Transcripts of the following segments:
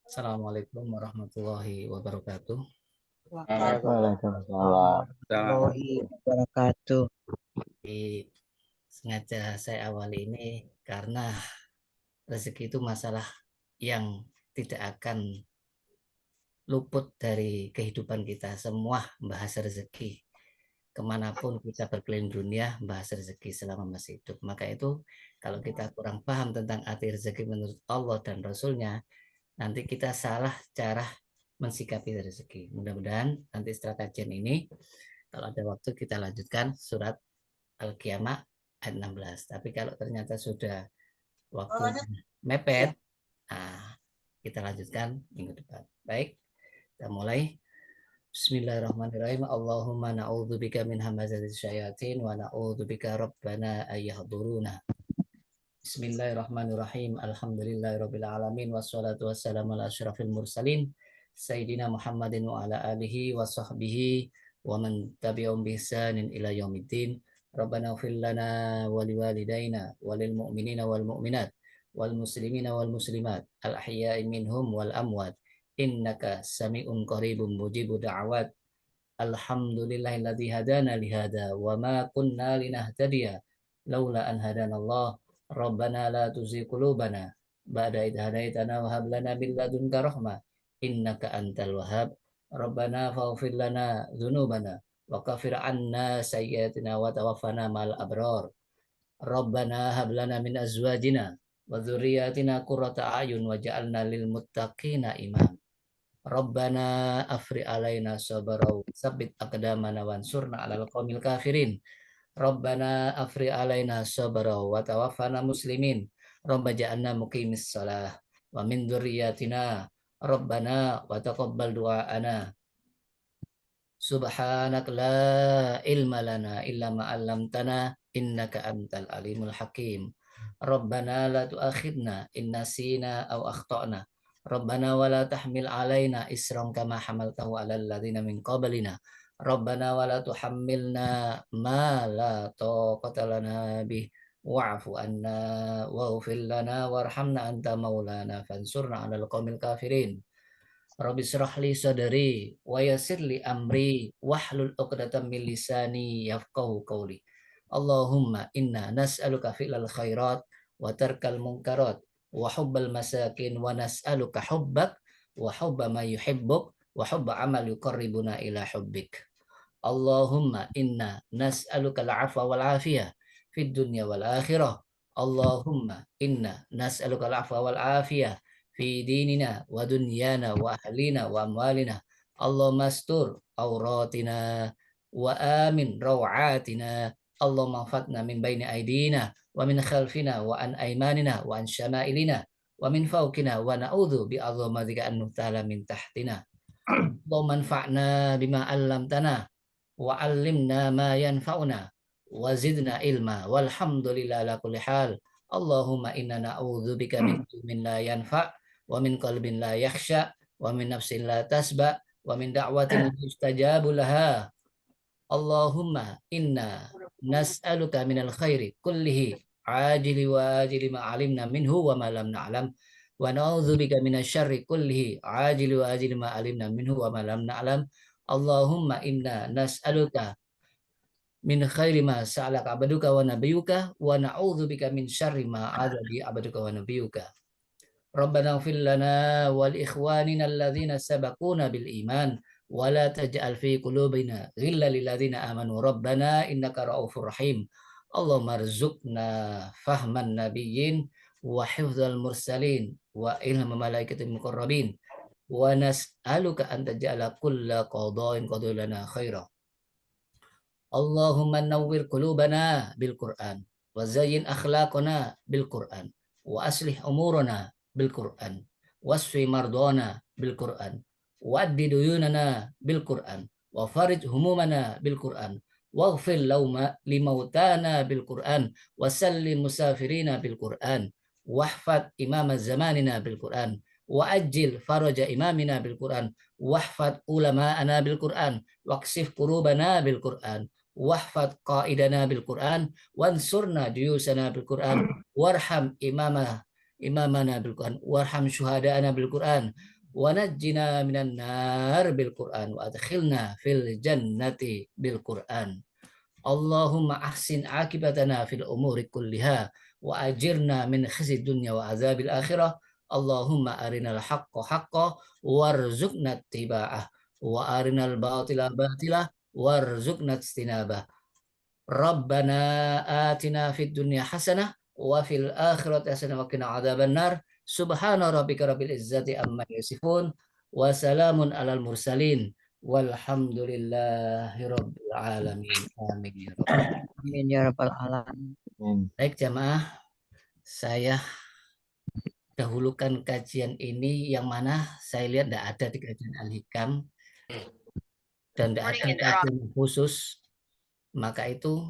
Assalamualaikum warahmatullahi wabarakatuh. Waalaikumsalam. Warahmatullahi wabarakatuh. Sengaja saya awali ini karena rezeki itu masalah yang tidak akan luput dari kehidupan kita. Semua membahas rezeki. Kemanapun kita berkeliling dunia, bahas rezeki selama masih hidup. Maka itu kalau kita kurang paham tentang arti rezeki menurut Allah dan Rasulnya, nanti kita salah cara mensikapi rezeki. Mudah-mudahan nanti setelah kajian ini, kalau ada waktu kita lanjutkan surat Al-Qiyamah ayat 16. Tapi kalau ternyata sudah waktu mepet, nah, kita lanjutkan minggu depan. Baik, kita mulai. Bismillahirrahmanirrahim. Allahumma na'udzubika min hamazatis syayatin wa na'udzubika rabbana ayyahduruna. Bismillahirrahmanirrahim. Alhamdulillahirabbil alamin wassalatu wassalamu ala asyrafil mursalin sayyidina Muhammadin wa ala alihi wa sahbihi wa man tabi'ahum bi ihsanin ila yaumiddin. Rabbana ighfir lana wa liwalidayna wa lil mu'minina wal mu'minat wal muslimina wal muslimat al ahya'i minhum wal amwat innaka sami'un qaribun mujibud da'awat. Alhamdulillahilladzi hadana li hada wa ma kunna linahtadiya laula an hadanallah. Rabbana la tuzigh qulubana ba'da idh hadaitana wa hab lana min ladunka rahmah innaka antal wahhab. Rabbana faghfir lana dzunubana wa kaffir 'anna sayyi'atina wa tawaffana ma'al abrar. Rabbana hab lana min azwajina wa dzurriyyatina qurrata a'yun waj'alna lil muttaqina imam. Rabbana afri alaina sabra wa tsabbit aqdamana wansurna 'alal qaumil kafirin. Rabbana afri alaina sabra wa tawaffana muslimin. Rabbana ja'alna muqimis shalah wa min dzurriyyatina Rabbana wa taqabbal du'aana. Subhanak la ilma lana illa ma 'allamtana innaka antal alimul hakim. Rabbana la tu'akhidna in nasina aw akhtana. Rabbana wa la tahmil alaina isran kama hamaltahu 'alal ladzina min qablina. Rabbana wa la tuhammilna ma la taqata lana bih wa'fu anna waghfir lana warhamna anta maulana fansurna 'alal qaumil kafirin. Rabbi syrah li sadri wa yassir li amri wahlul 'uqdatam min lisani yafqahu qawli. Allahumma inna nas'aluka fi'lal khairat wa tarkal munkarat wa hubbal masakin wa nas'aluka hubbak wa hubba ma yuhibbuk wa hubba amal yuqarribuna ila hubbik. Allahumma inna nas'aluka al-'afwa wal 'afiyah fid dunya wal akhirah. Allahumma inna nas'aluka al-'afwa wal 'afiyah fi dinina wa dunyana wa ahlina wa amwalina. Allahumma astur auratina wa amin rawatina. Allahumma fatna min baini aidina wa min khalfina wa an aymanina wa an syama'ilina wa min fawqina wa na'udzu bi 'azamatika an nutala min tahtina. Allahumma anfa'na bima 'allamtana wa 'allimna ma yanfa'una wa zidna ilma walhamdulillah ala kulli hal. Allahumma inna na'udzubika min ilmin la yanfa' wa min qalbin la yakhsha wa min nafsin la tasba wa min da'watin la yustajabu laha. Allahumma inna nas'aluka minal khairi kullihi ajili wa ajili ma 'alimna minhu wa ma lam na'lam wa na'udzubika minasyarri kullihi ajili wa ajili ma 'alimna minhu wa ma lam na'lam. Allahumma inna nas'aluka min khairi ma sa'alaka abduka wa nabiyuka wa na'udzubika min syarri ma 'adzabi abduka wa nabiyuka. Rabbana ighfir lana wal ikhwanina alladzina sabaquna bil iman wa la taj'al fi qulubina ghillan lil ladzina amanu rabbana innaka ra'ufur rahim. Allahumma rzuqna fahman nabiyyin wa hifdzal mursalin wa ilma malaikatil muqarrabin wa nas'aluka an taj'ala kulla qada'in qadulana khaira. Allahumma nawwir qulubana bil Qur'an wa zayyin akhlaqana bil Qur'an wa aslih umurana bil Qur'an wasfi mardana bil Qur'an waddi duyunana bil Qur'an wa farij humumana bil Qur'an waghfir lauma limautana bil Qur'an wa sallim musafirina bil Qur'an wahfad imama zamanina bil Qur'an wa ajil faraja imamina bil Qur'an wahfad ulama'ana bil Qur'an waqsif kurubana bil Qur'an wahfad qaidana bil Qur'an wansurna juyusana bil Qur'an warham imamana bil Qur'an warham syuhadana bil Qur'an wa najjina minan nar bil Qur'an wa adkhilna fil jannati bil Qur'an. Allahumma ahsin akibatana fil umuri kulliha wa ajirna min khizi dunya wa azabil akhirah. Allahumma arinal haqqa haqqa warzuqna ittiba'ah wa arinal batila batila warzuqna istinabah. Rabbana atina fid dunya hasanah wa fil akhirati hasanah wa qina adzabannar. Subhana rabbika rabbil izzati amma yasifun wa salamun alal mursalin walhamdulillahi rabbil alamin. Amin ya rabbal. Amin ya rabbal alamin. Baik jamaah, saya dahulukan kajian ini yang mana saya lihat tidak ada di kajian Al-Hikam dan tidak ada kajian khusus. Maka itu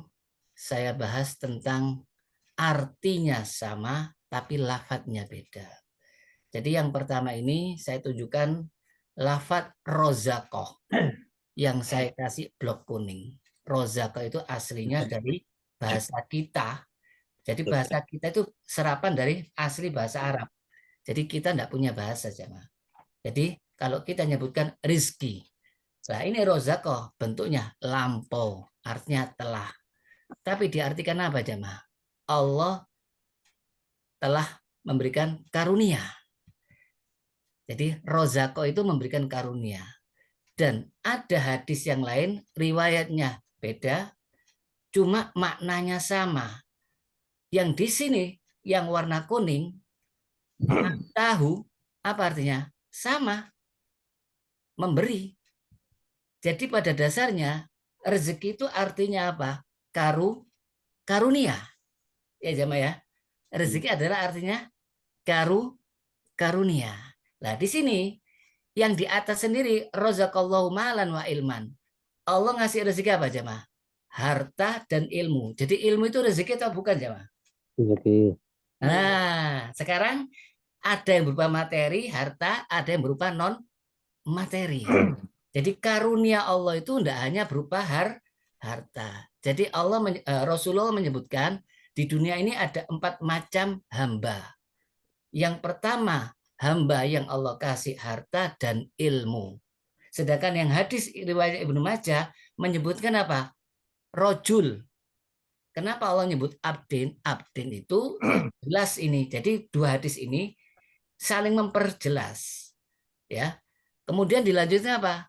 saya bahas tentang artinya sama tapi lafadznya beda. Jadi yang pertama ini saya tunjukkan lafadz rozakoh yang saya kasih blok kuning. Rozakoh itu aslinya dari bahasa kita. Jadi bahasa kita itu serapan dari asli bahasa Arab. Jadi kita tidak punya bahasa jemaah. Jadi kalau kita nyebutkan rizki. Nah ini rozakoh bentuknya lampau. Artinya telah. Tapi diartikan apa jemaah? Allah telah memberikan karunia. Jadi rozako itu memberikan karunia. Dan ada hadis yang lain, riwayatnya beda, cuma maknanya sama. Yang di sini, yang warna kuning, tahu, apa artinya? Sama, memberi. Jadi pada dasarnya, rezeki itu artinya apa? Karunia. Ya jamaah ya. Rezeki adalah artinya karunia. Nah di sini, yang di atas sendiri, rozakallahu malan wa ilman. Allah ngasih rezeki apa jamaah? Harta dan ilmu. Jadi ilmu itu rezeki atau bukan jamaah? Rezeki. Nah, sekarang ada yang berupa materi, harta, ada yang berupa non materi. Jadi karunia Allah itu tidak hanya berupa harta. Jadi Rasulullah menyebutkan di dunia ini ada 4 macam hamba. Yang pertama, hamba yang Allah kasih harta dan ilmu. Sedangkan yang hadis riwayat Ibnu Majah menyebutkan apa? Rojul. Kenapa Allah nyebut abdin? Abdin itu jelas ini. Jadi 2 hadis ini saling memperjelas. Ya. Kemudian dilanjutkan apa?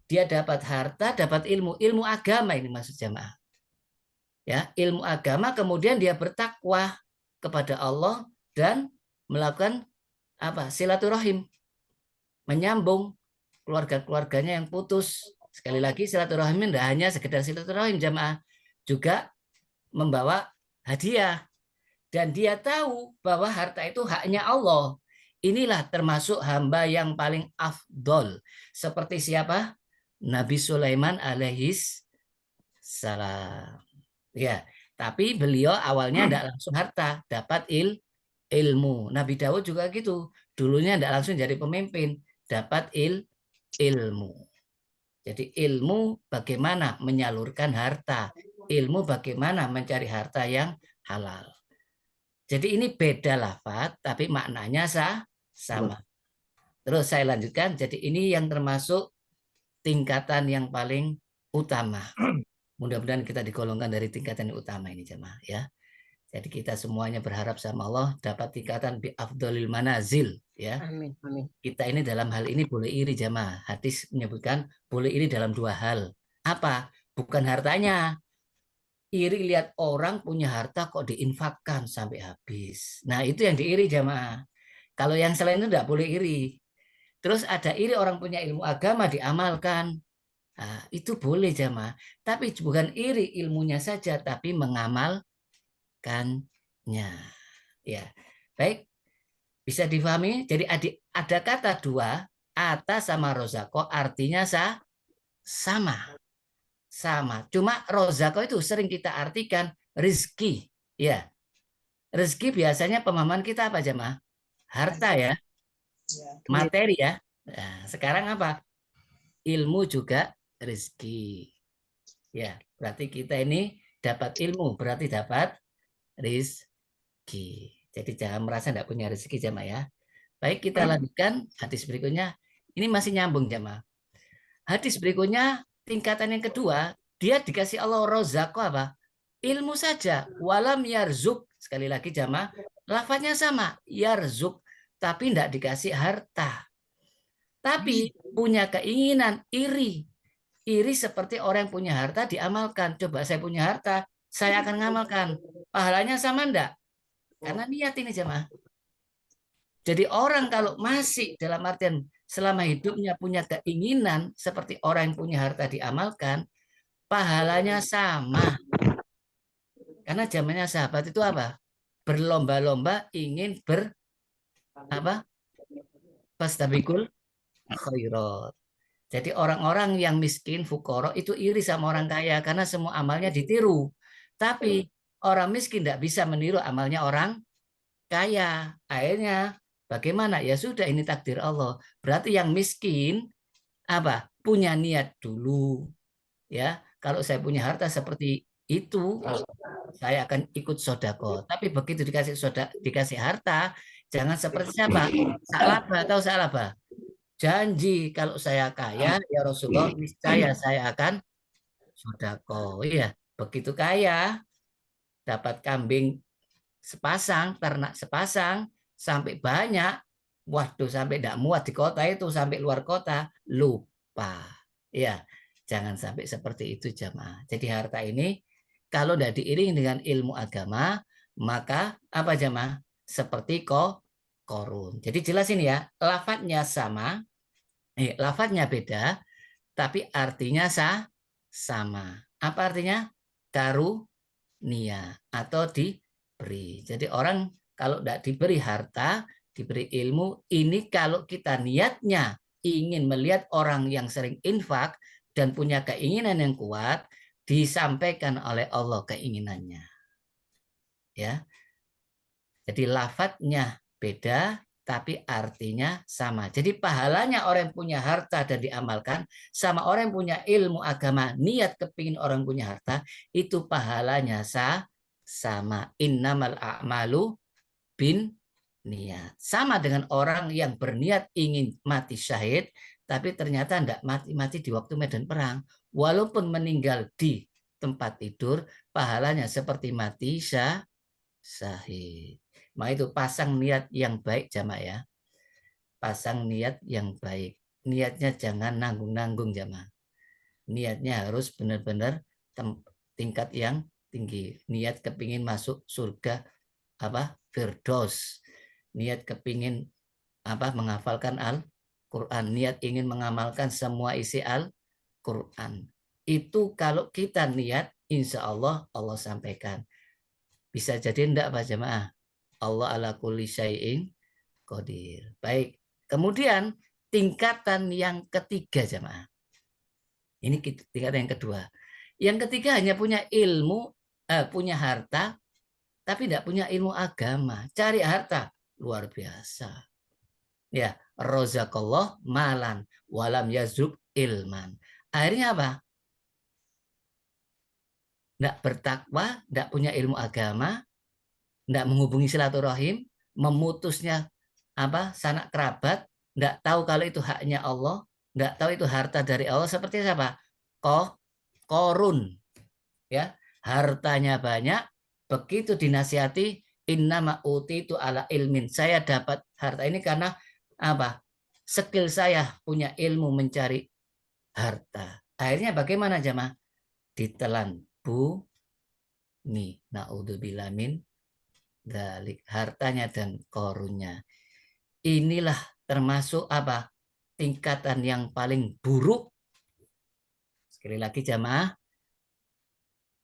Dia dapat harta, dapat ilmu. Ilmu agama ini maksud jamaah. Ya, ilmu agama, kemudian dia bertakwa kepada Allah dan melakukan apa? Silaturahim. Menyambung keluarga-keluarganya yang putus. Sekali lagi silaturahim tidak hanya sekedar silaturahim jamaah, juga membawa hadiah. Dan dia tahu bahwa harta itu haknya Allah. Inilah termasuk hamba yang paling afdol. Seperti siapa? Nabi Sulaiman alaihis salam. Ya, tapi beliau awalnya tidak langsung harta, dapat ilmu. Nabi Daud juga gitu. Dulunya tidak langsung jadi pemimpin, dapat ilmu. Jadi ilmu bagaimana menyalurkan harta, ilmu bagaimana mencari harta yang halal. Jadi ini beda lafaz, tapi maknanya sama. Terus saya lanjutkan. Jadi ini yang termasuk tingkatan yang paling utama. Mudah-mudahan kita digolongkan dari tingkatan yang utama ini jemaah ya. Jadi kita semuanya berharap sama Allah dapat tingkatan bi afdolil manazil ya. Amin, amin. Kita ini dalam hal ini boleh iri jemaah. Hadis menyebutkan boleh iri dalam 2 hal. Apa? Bukan hartanya. Iri lihat orang punya harta kok diinfakkan sampai habis. Nah itu yang diiri jemaah. Kalau yang selain itu tidak boleh iri. Terus ada iri orang punya ilmu agama diamalkan. Nah, itu boleh jemaah. Tapi bukan iri ilmunya saja, tapi mengamalkannya. Ya, baik. Bisa difahami? Jadi ada kata 2, ata sama rozako artinya sama. Sama. Cuma rozako itu sering kita artikan rizki. Ya. Rizki biasanya pemahaman kita apa jemaah? Harta ya. Materi ya. Nah, sekarang apa? Ilmu juga rizki. Ya, berarti kita ini dapat ilmu, berarti dapat rizki. Jadi jangan merasa tidak punya rezeki jemaah ya. Baik, kita lanjutkan hadis berikutnya. Ini masih nyambung jamaah. Hadis berikutnya tingkatan yang kedua, dia dikasih Allah rozako apa? Ilmu saja. Walam yarzuk. Sekali lagi jamaah, lafaznya sama, yarzuk, tapi tidak dikasih harta. Tapi punya keinginan iri. Iri seperti orang yang punya harta diamalkan. Coba saya punya harta, saya akan ngamalkan. Pahalanya sama enggak? Karena niat ini jemaah. Jadi orang kalau masih dalam artian selama hidupnya punya keinginan seperti orang yang punya harta diamalkan, pahalanya sama. Karena zamannya sahabat itu apa? Berlomba-lomba ingin apa? Fastabikul khairat. Jadi orang-orang yang miskin, fukoro itu iri sama orang kaya karena semua amalnya ditiru. Tapi orang miskin tidak bisa meniru amalnya orang kaya. Akhirnya bagaimana? Ya sudah, ini takdir Allah. Berarti yang miskin apa? Punya niat dulu. Ya, kalau saya punya harta seperti itu, saya akan ikut sodako. Tapi begitu dikasih harta, jangan seperti siapa? Sa'labah, tahu Sa'labah? Janji kalau saya kaya, ya Rasulullah, niscaya saya akan sodako. Iya, begitu kaya, dapat kambing sepasang, ternak sepasang, sampai banyak, waduh sampai tidak muat di kota itu, sampai luar kota, lupa. Ya, jangan sampai seperti itu jamaah. Jadi harta ini kalau tidak diiringi dengan ilmu agama, maka apa jamaah? Seperti korun. Jadi jelas ini ya, lafadznya sama, lafadznya beda, tapi artinya sama. Apa artinya? Karunia atau diberi. Jadi orang kalau tidak diberi harta, diberi ilmu, ini kalau kita niatnya ingin melihat orang yang sering infak dan punya keinginan yang kuat, disampaikan oleh Allah keinginannya. Ya. Jadi lafadznya beda, tapi artinya sama. Jadi pahalanya orang yang punya harta dan diamalkan, sama orang yang punya ilmu agama, niat kepingin orang punya harta, itu pahalanya sama. Innamal a'malu bin niat. Sama dengan orang yang berniat ingin mati syahid, tapi ternyata tidak mati-mati di waktu medan perang. Walaupun meninggal di tempat tidur, pahalanya seperti mati syahid. Maka itu pasang niat yang baik jamaah ya. Pasang niat yang baik. Niatnya jangan nanggung-nanggung jamaah. Niatnya harus benar-benar tingkat yang tinggi. Niat kepingin masuk surga apa? Firdaus. Niat kepingin apa? Menghafalkan Al-Quran. Niat ingin mengamalkan semua isi Al-Quran. Itu kalau kita niat, insya Allah Allah sampaikan. Bisa jadi enggak Pak Jamaah? Allah ala kulli syai'in qadir. Baik. Kemudian tingkatan yang ketiga jemaah. Ini tingkatan yang kedua. Yang ketiga hanya punya ilmu, punya harta, tapi tidak punya ilmu agama. Cari harta luar biasa. Ya, rozakallah malan walam yazuk ilman. Akhirnya apa? Tidak bertakwa, tidak punya ilmu agama, tidak menghubungi silaturahim, memutusnya apa sanak kerabat, tidak tahu kalau itu haknya Allah, tidak tahu itu harta dari Allah, seperti siapa? Korun, ya, hartanya banyak, begitu dinasihati, innama itu ala ilmin, saya dapat harta ini karena apa? Skill saya punya ilmu mencari harta. Akhirnya bagaimana jamaah? Ditelan bumi. Naudzubillah min dalik, hartanya dan korunnya. Inilah termasuk apa? Tingkatan yang paling buruk. Sekali lagi jamaah,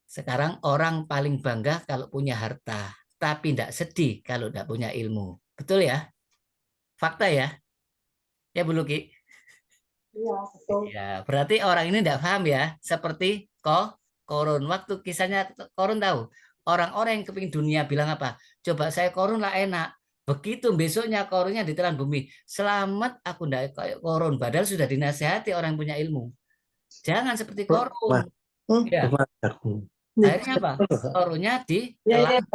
sekarang orang paling bangga kalau punya harta, tapi tidak sedih kalau tidak punya ilmu. Betul ya? Fakta ya? Ya Bu Luki? Iya, betul. Ya, berarti orang ini tidak paham ya. Seperti korun. Waktu kisahnya korun tahu. Orang-orang yang kepingin dunia bilang apa? Coba saya korun lah enak. Begitu besoknya korunnya ditelan bumi. Selamat aku tidak kayak korun. Padahal sudah dinasehati orang yang punya ilmu. Jangan seperti korun. Ya. Akhirnya apa? Korunnya ditelan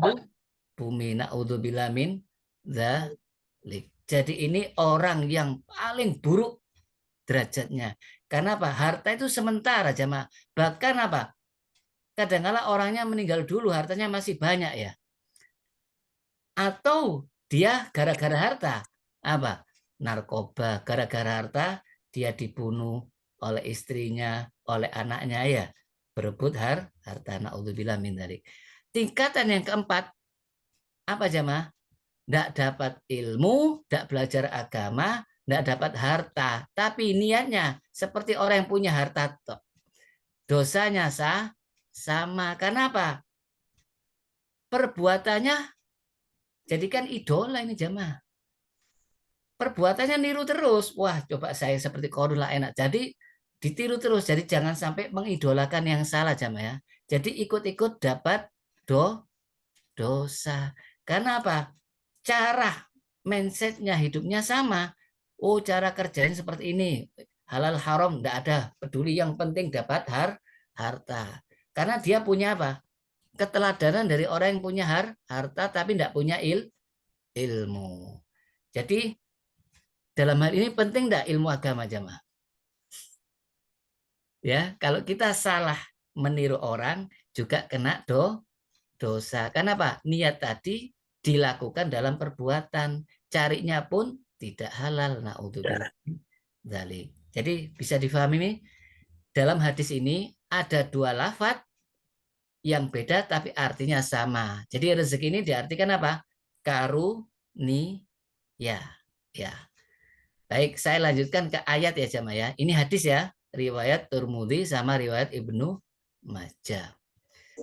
bumi. Naudzubillah min dzalik. Jadi ini orang yang paling buruk derajatnya. Karena apa? Harta itu sementara jamaah. Bahkan apa? Kadang-kala orangnya meninggal dulu, hartanya masih banyak ya. Atau dia gara-gara harta apa? Narkoba. Gara-gara harta dia dibunuh oleh istrinya, oleh anaknya ya. Berebut harta. Na'udzubillah min dzalik. Tingkatan yang keempat apa jamaah? Tidak dapat ilmu, tidak belajar agama, tidak dapat harta. Tapi niatnya seperti orang yang punya harta. Dosanya sama. Kenapa? Perbuatannya jadikan idola ini jamaah. Perbuatannya niru terus. Wah, coba saya seperti Qarun lah enak. Jadi ditiru terus. Jadi jangan sampai mengidolakan yang salah jamaah ya. Jadi ikut-ikut dapat dosa. Karena apa? Cara mindsetnya hidupnya sama. Oh, cara kerjanya seperti ini. Halal haram tidak ada. Peduli yang penting dapat harta. Karena dia punya apa? Keteladanan dari orang yang punya harta tapi tidak punya ilmu. Jadi dalam hal ini penting tidak ilmu agama jamaah? Ya, kalau kita salah meniru orang juga kena dosa. Kenapa? Niat tadi dilakukan dalam perbuatan, carinya pun tidak halal. Naudzubillah dzalik. Jadi bisa difahami nih, dalam hadis ini ada dua lafadz yang beda tapi artinya sama. Jadi rezeki ini diartikan apa? Karunia. Ya. Baik, saya lanjutkan ke ayat ya jamaah ya. Ini hadis ya, riwayat Tirmidzi sama riwayat Ibnu Majah.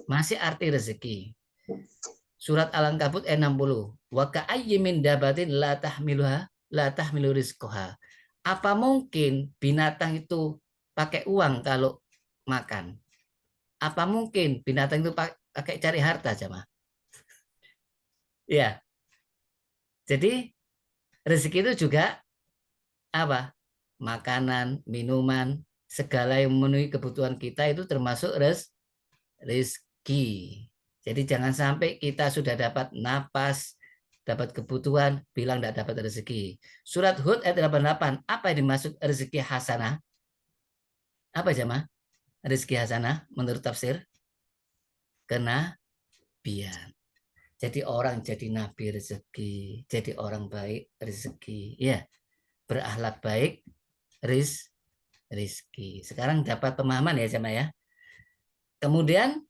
Masih arti rezeki. Surat Al-Ankabut ayat 60. Wa ka'ayyin min dabatin la tahmilu rizqaha. Apa mungkin binatang itu pakai uang kalau makan? Apa mungkin binatang itu pakai cari harta jamaah? Ya. Jadi rezeki itu juga apa? Makanan, minuman, segala yang memenuhi kebutuhan kita itu termasuk rezeki. Jadi jangan sampai kita sudah dapat napas, dapat kebutuhan, bilang tidak dapat rezeki. Surat Hud ayat 88, apa yang dimaksud rezeki hasanah? Apa jamaah? Rezeki hasanah menurut tafsir? Kenabian. Jadi orang jadi nabi rezeki, jadi orang baik rezeki. Ya, berakhlak baik rizki. Sekarang dapat pemahaman ya jamaah ya. Kemudian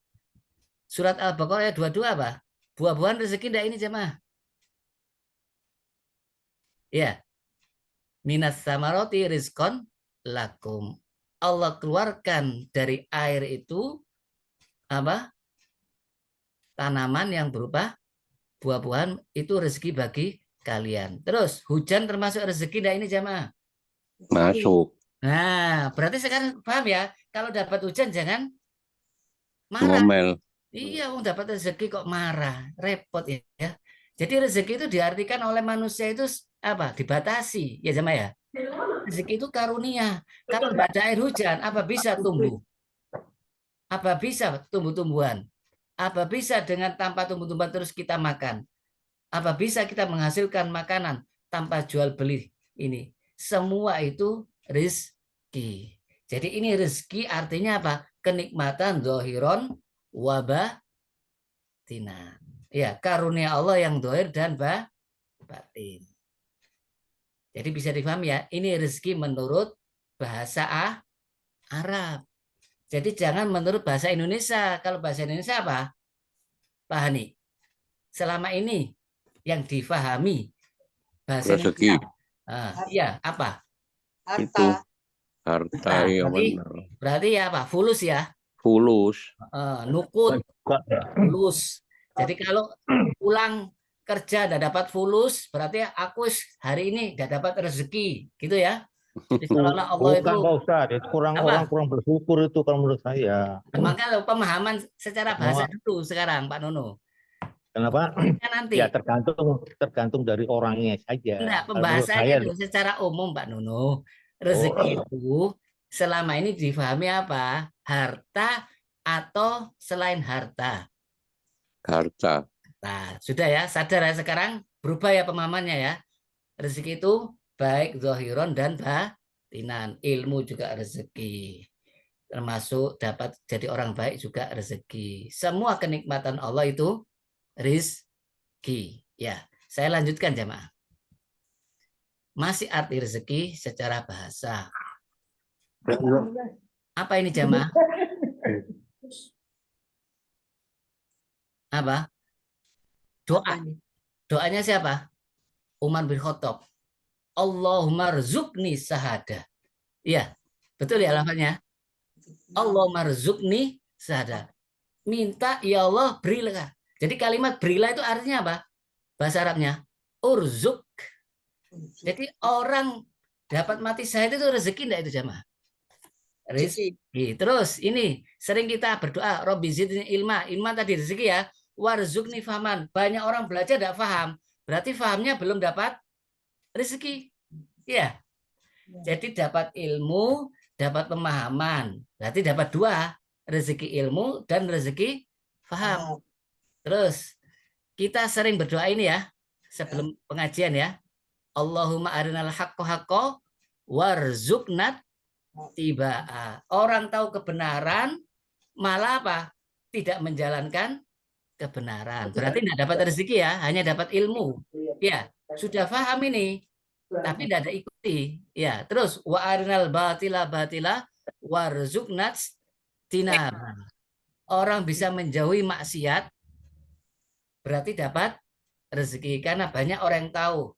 surat Al-Baqarah ayat 22 apa? Buah-buahan rezeki enggak ini jemaah? Ya. Minas samaroti rizkon lakum. Allah keluarkan dari air itu apa? Tanaman yang berupa buah-buahan itu rezeki bagi kalian. Terus hujan termasuk rezeki enggak ini jemaah? Masuk. Nah, berarti sekarang paham ya? Kalau dapat hujan jangan marah. Ngomel. Iya, dapat rezeki kok marah, repot ya. Jadi rezeki itu diartikan oleh manusia itu apa? Dibatasi, ya jemaah ya. Rezeki itu karunia. Kalau tidak ada air hujan, apa bisa tumbuh? Apa bisa tumbuh-tumbuhan? Apa bisa dengan tanpa tumbuh-tumbuhan terus kita makan? Apa bisa kita menghasilkan makanan tanpa jual beli ini? Semua itu rezeki. Jadi ini rezeki artinya apa? Kenikmatan dohiron wabah batinan. Ya, karunia Allah yang dohir dan batin. Jadi bisa difahami ya, ini rezeki menurut bahasa Arab. Jadi jangan menurut bahasa Indonesia. Kalau bahasa Indonesia apa? Pak Hani, selama ini yang difahami bahasa Rezeki. Indonesia. Iya, apa? Itu Harta. harta Nah, yang berarti ya apa? Fulus ya. fulus. Nukut, fulus. Jadi kalau pulang kerja tidak dapat fulus, berarti aku hari ini tidak dapat rezeki, gitu ya. Jadi seolah-olah Allah Bukan itu Pak Ustadz, itu orang kurang bersyukur itu kalau menurut saya. maka pemahaman secara bahasa dulu sekarang Pak Nono. Kenapa? Nanti. Ya tergantung dari orangnya saja. Enggak, Kalau menurut pembahasannya saya, itu secara umum Pak Nono. Rezeki itu selama ini difahami apa? Harta atau selain harta? Harta. Nah, sudah ya, sadar ya sekarang berubah ya pemahamannya ya. Rezeki itu baik zahiron dan batinan. Ilmu juga rezeki. Termasuk dapat jadi orang baik juga rezeki. Semua kenikmatan Allah itu rizki. Ya, saya lanjutkan jamaah. Masih arti rezeki secara bahasa. Apa ini jamaah? Apa? Doa. Doanya siapa? Umar bin Khattab. Allahumma rzuqni sahada. Iya, betul ya lafaznya. Allahumma rzuqni sahada. Minta ya Allah berilah. Jadi kalimat berilah itu artinya apa? Bahasa Arabnya urzuk. Jadi orang dapat mati syahid itu rezeki enggak itu jamaah? Rezeki. Terus ini sering kita berdoa, Robbi zidni ilma. Ilma tadi rezeki ya. Warzukni fahman. Banyak orang belajar tidak paham. Berarti fahamnya belum dapat rezeki. Ya. Jadi dapat ilmu, dapat pemahaman. Berarti dapat dua. Rezeki ilmu dan rezeki faham. Terus kita sering berdoa ini ya. Sebelum pengajian ya. Allahumma arinal haqqo haqqo warzuknat tiba. Orang tahu kebenaran malah apa? Tidak menjalankan kebenaran. Berarti tidak dapat rezeki ya, hanya dapat ilmu. Ya, sudah paham ini, tapi tidak ada ikuti. Ya, terus wa arinal batila batila warzuknat tinaba. Orang bisa menjauhi maksiat berarti dapat rezeki karena banyak orang yang tahu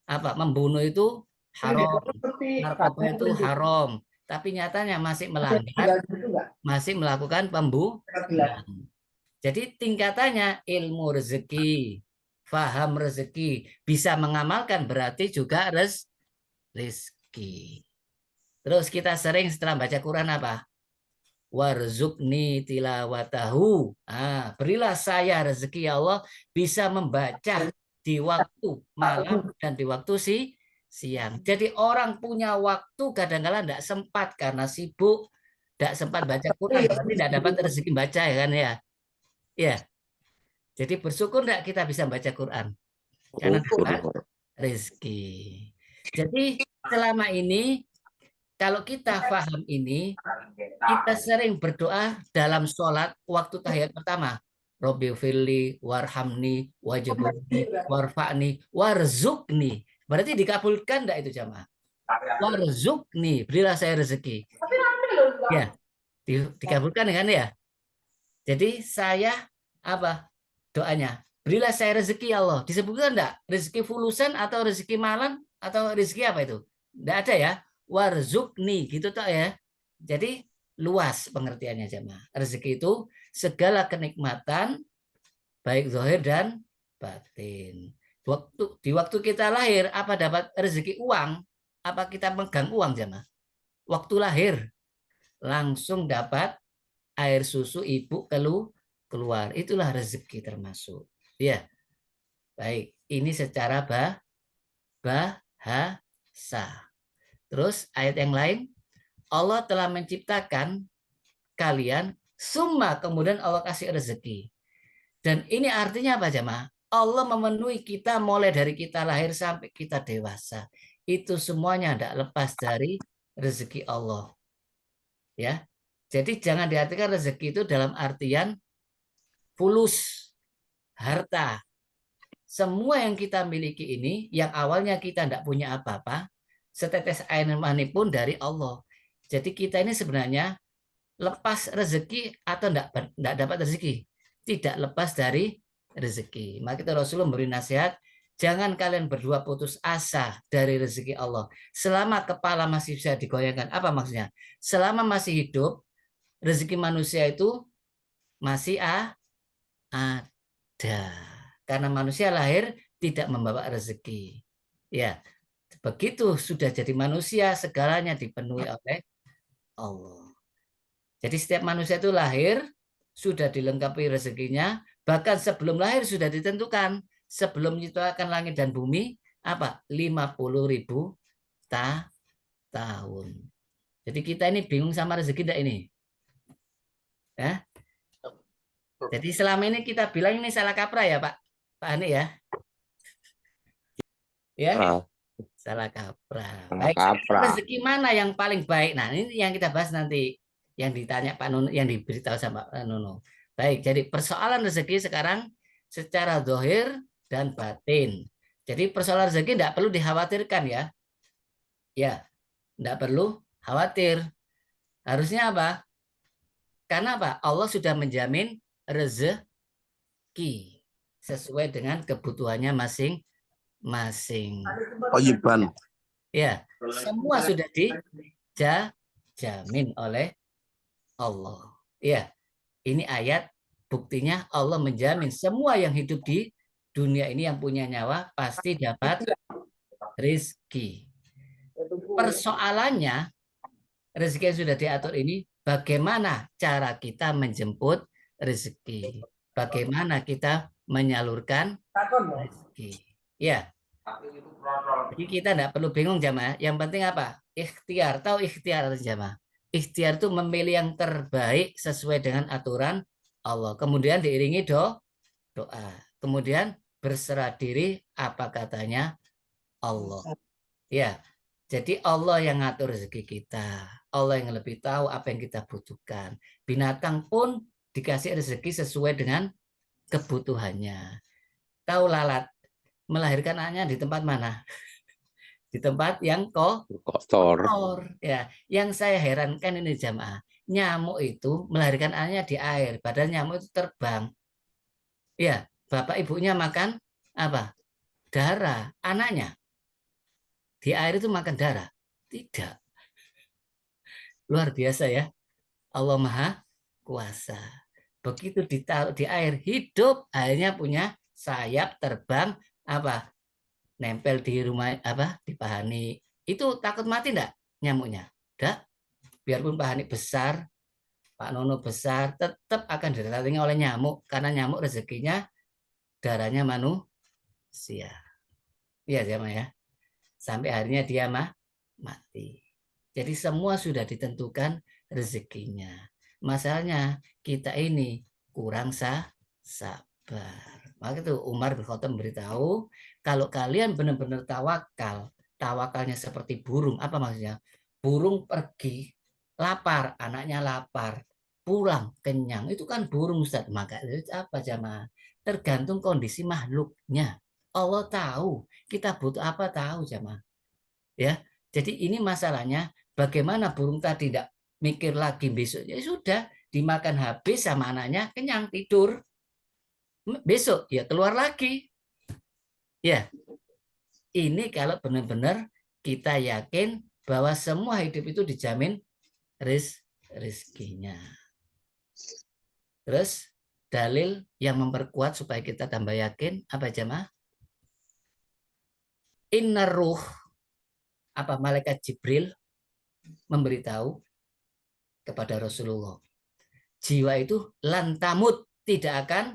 apa membunuh itu haram, narkoba itu haram, tapi nyatanya masih melanggar, masih melakukan pembunuhan. Jadi tingkatannya ilmu rezeki, faham rezeki, bisa mengamalkan berarti juga rezeki. Terus kita sering setelah baca Quran apa? Warzukni tilawatahu. Berilah saya rezeki ya Allah bisa membaca di waktu malam dan di waktu siang. Jadi orang punya waktu kadang-kadang tidak sempat karena sibuk, tidak sempat baca Quran, berarti tidak dapat rezeki baca ya kan ya. Ya. Jadi bersyukur tidak kita bisa baca Quran karena dapat rezeki. Jadi selama ini kalau kita paham ini, kita sering berdoa dalam sholat waktu tahiyat pertama. Robbi firli warhamni wajibni warfa'ni warzukni. Berarti dikabulkan enggak itu jamaah? Warzukni, berilah saya rezeki. Ya, dikabulkan kan ya? Jadi saya apa doanya? Berilah saya rezeki ya Allah. Disebutkan enggak? Rezeki fulusan atau rezeki malam atau rezeki apa itu? Enggak ada ya. Warzukni gitu tak ya. Jadi luas pengertiannya jemaah. Rezeki itu segala kenikmatan baik zahir dan batin. Di waktu kita lahir apa dapat rezeki uang? Apa kita megang uang jemaah? Waktu lahir langsung dapat air susu ibu keluar. Itulah rezeki termasuk. Ya. Baik, ini secara bahasa. Terus ayat yang lain, Allah telah menciptakan kalian, summa kemudian Allah kasih rezeki. Dan ini artinya apa jemaah? Allah memenuhi kita mulai dari kita lahir sampai kita dewasa. Itu semuanya tidak lepas dari rezeki Allah. Ya. Jadi jangan diartikan rezeki itu dalam artian fulus, harta. Semua yang kita miliki ini, yang awalnya kita tidak punya apa-apa, setetes air mani pun dari Allah. Jadi kita ini sebenarnya lepas rezeki atau tidak dapat rezeki. Tidak lepas dari rezeki. Maka kita Rasulullah memberi nasihat, jangan kalian berdua putus asa dari rezeki Allah. Selama kepala masih bisa digoyangkan. Apa maksudnya? Selama masih hidup, rezeki manusia itu masih ada. Karena manusia lahir tidak membawa rezeki. Ya, begitu sudah jadi manusia, segalanya dipenuhi oleh Allah. Jadi setiap manusia itu lahir sudah dilengkapi rezekinya, bahkan sebelum lahir sudah ditentukan. Sebelum diciptakan langit dan bumi, apa? 50.000 tahun. Jadi kita ini bingung sama rezeki enggak ini? Ya? Jadi selama ini kita bilang ini salah kaprah ya Pak Ani ya. Ya, Ah, salah kaprah. salah Baik, kaprah. rezeki mana yang paling baik? Nah, ini yang kita bahas nanti. Yang ditanya Pak Nuno, yang diberitahu sama Pak Nuno. Baik, jadi persoalan rezeki sekarang secara zahir dan batin. Jadi persoalan rezeki tidak perlu dikhawatirkan ya. Ya, tidak perlu khawatir. Harusnya apa? Karena apa? Allah sudah menjamin rezeki sesuai dengan kebutuhannya masing-masing. Toyiban. Ya, semua sudah dijamin oleh Allah. Ya, ini ayat buktinya Allah menjamin semua yang hidup di dunia ini yang punya nyawa pasti dapat rezeki. Persoalannya rezeki yang sudah diatur ini bagaimana cara kita menjemput rezeki? Bagaimana kita menyalurkan rezeki? Ya, jadi kita tidak perlu bingung jamaah. Yang penting apa? Ikhtiar. Tahu ikhtiar jamaah? Ikhtiar itu memilih yang terbaik sesuai dengan aturan Allah. Kemudian diiringi doa. Kemudian berserah diri apa katanya Allah. Ya, jadi Allah yang ngatur rezeki kita. Allah yang lebih tahu apa yang kita butuhkan. Binatang pun dikasih rezeki sesuai dengan kebutuhannya. Tahu lalat melahirkan anaknya di tempat mana? Di tempat yang Kotor. kotor. Ya, yang saya herankan ini jamaah. Nyamuk itu melahirkan anaknya di air, padahal nyamuk itu terbang. Ya, bapak ibunya makan apa? Darah. Anaknya di air itu makan darah. Tidak. Luar biasa ya. Allah Maha Kuasa. Begitu ditaruh di air hidup, akhirnya punya sayap terbang apa? Nempel di rumah apa? Di pahani. Itu takut mati enggak nyamuknya? Enggak. Biarpun pahani besar, Pak Nono besar, tetap akan didatangi oleh nyamuk karena nyamuk rezekinya darahnya manusia. Iya, Jama ya. Sampai akhirnya dia mati. Jadi semua sudah ditentukan rezekinya. Masalahnya kita ini kurang sabar. Maka itu Umar bin Khattab memberitahu, kalau kalian benar-benar tawakal, tawakalnya seperti burung. Apa maksudnya? Burung pergi, lapar, anaknya lapar, pulang kenyang. Itu kan burung Ustaz. Maka itu apa jamaah? Tergantung kondisi makhluknya. Allah tahu kita butuh apa tahu jamaah. Ya, jadi ini masalahnya bagaimana burung tadi tidak mikir lagi besoknya sudah dimakan habis sama anaknya kenyang tidur. Besok ya keluar lagi. Ya, ini kalau benar-benar kita yakin bahwa semua hidup itu dijamin rezekinya. Terus dalil yang memperkuat supaya kita tambah yakin apa jemaah? Inna ruh apa malaikat Jibril memberitahu kepada Rasulullah. Jiwa itu lantamut, tidak akan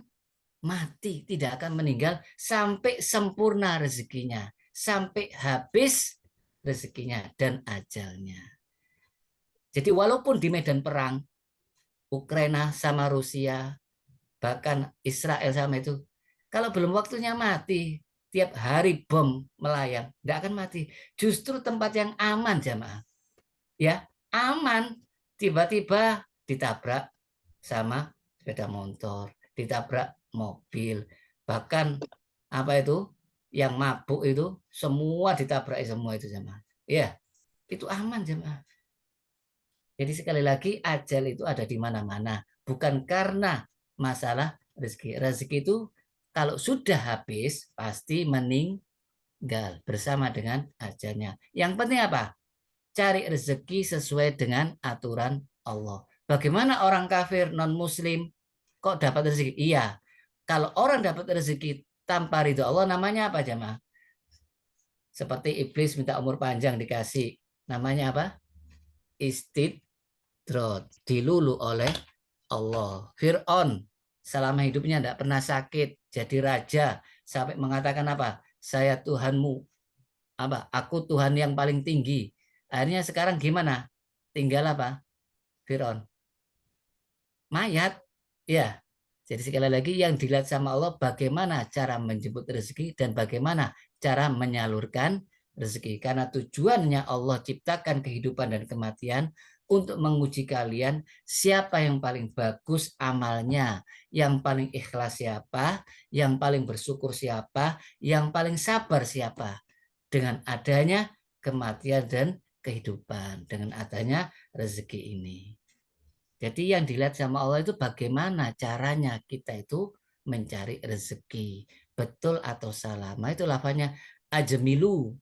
mati, tidak akan meninggal sampai sempurna rezekinya, sampai habis rezekinya dan ajalnya. Jadi walaupun di medan perang, Ukraina sama Rusia, bahkan Israel sama itu, kalau belum waktunya mati, tiap hari bom melayang, tidak akan mati. Justru tempat yang aman jamaah, ya aman, tiba-tiba ditabrak sama sepeda motor, ditabrak mobil, bahkan apa itu yang mabuk itu semua ditabrak semua itu jamaah. Ya, itu aman jamaah. Jadi sekali lagi ajal itu ada di mana-mana, bukan karena masalah rezeki. Rezeki itu kalau sudah habis pasti meninggal bersama dengan ajalnya. Yang penting apa? Cari rezeki sesuai dengan aturan Allah. Bagaimana orang kafir non muslim kok dapat rezeki? Iya. Kalau orang dapat rezeki tanpa ridho Allah namanya apa jemaah? Seperti iblis minta umur panjang dikasih. Namanya apa? Istidroj, dilulu oleh Allah. Fir'aun selama hidupnya tidak pernah sakit, jadi raja sampai mengatakan apa? Saya Tuhanmu. Apa? Aku Tuhan yang paling tinggi. Akhirnya sekarang gimana? Tinggal apa? Fir'aun. Mayat. Ya. Jadi sekali lagi yang dilihat sama Allah bagaimana cara menjemput rezeki dan bagaimana cara menyalurkan rezeki. Karena tujuannya Allah ciptakan kehidupan dan kematian untuk menguji kalian siapa yang paling bagus amalnya, yang paling ikhlas siapa, yang paling bersyukur siapa, yang paling sabar siapa. Dengan adanya kematian dan kehidupan, dengan adanya rezeki ini. Jadi yang dilihat sama Allah itu bagaimana caranya kita itu mencari rezeki. Betul atau salah. Nah itu lafaznya ajmilu.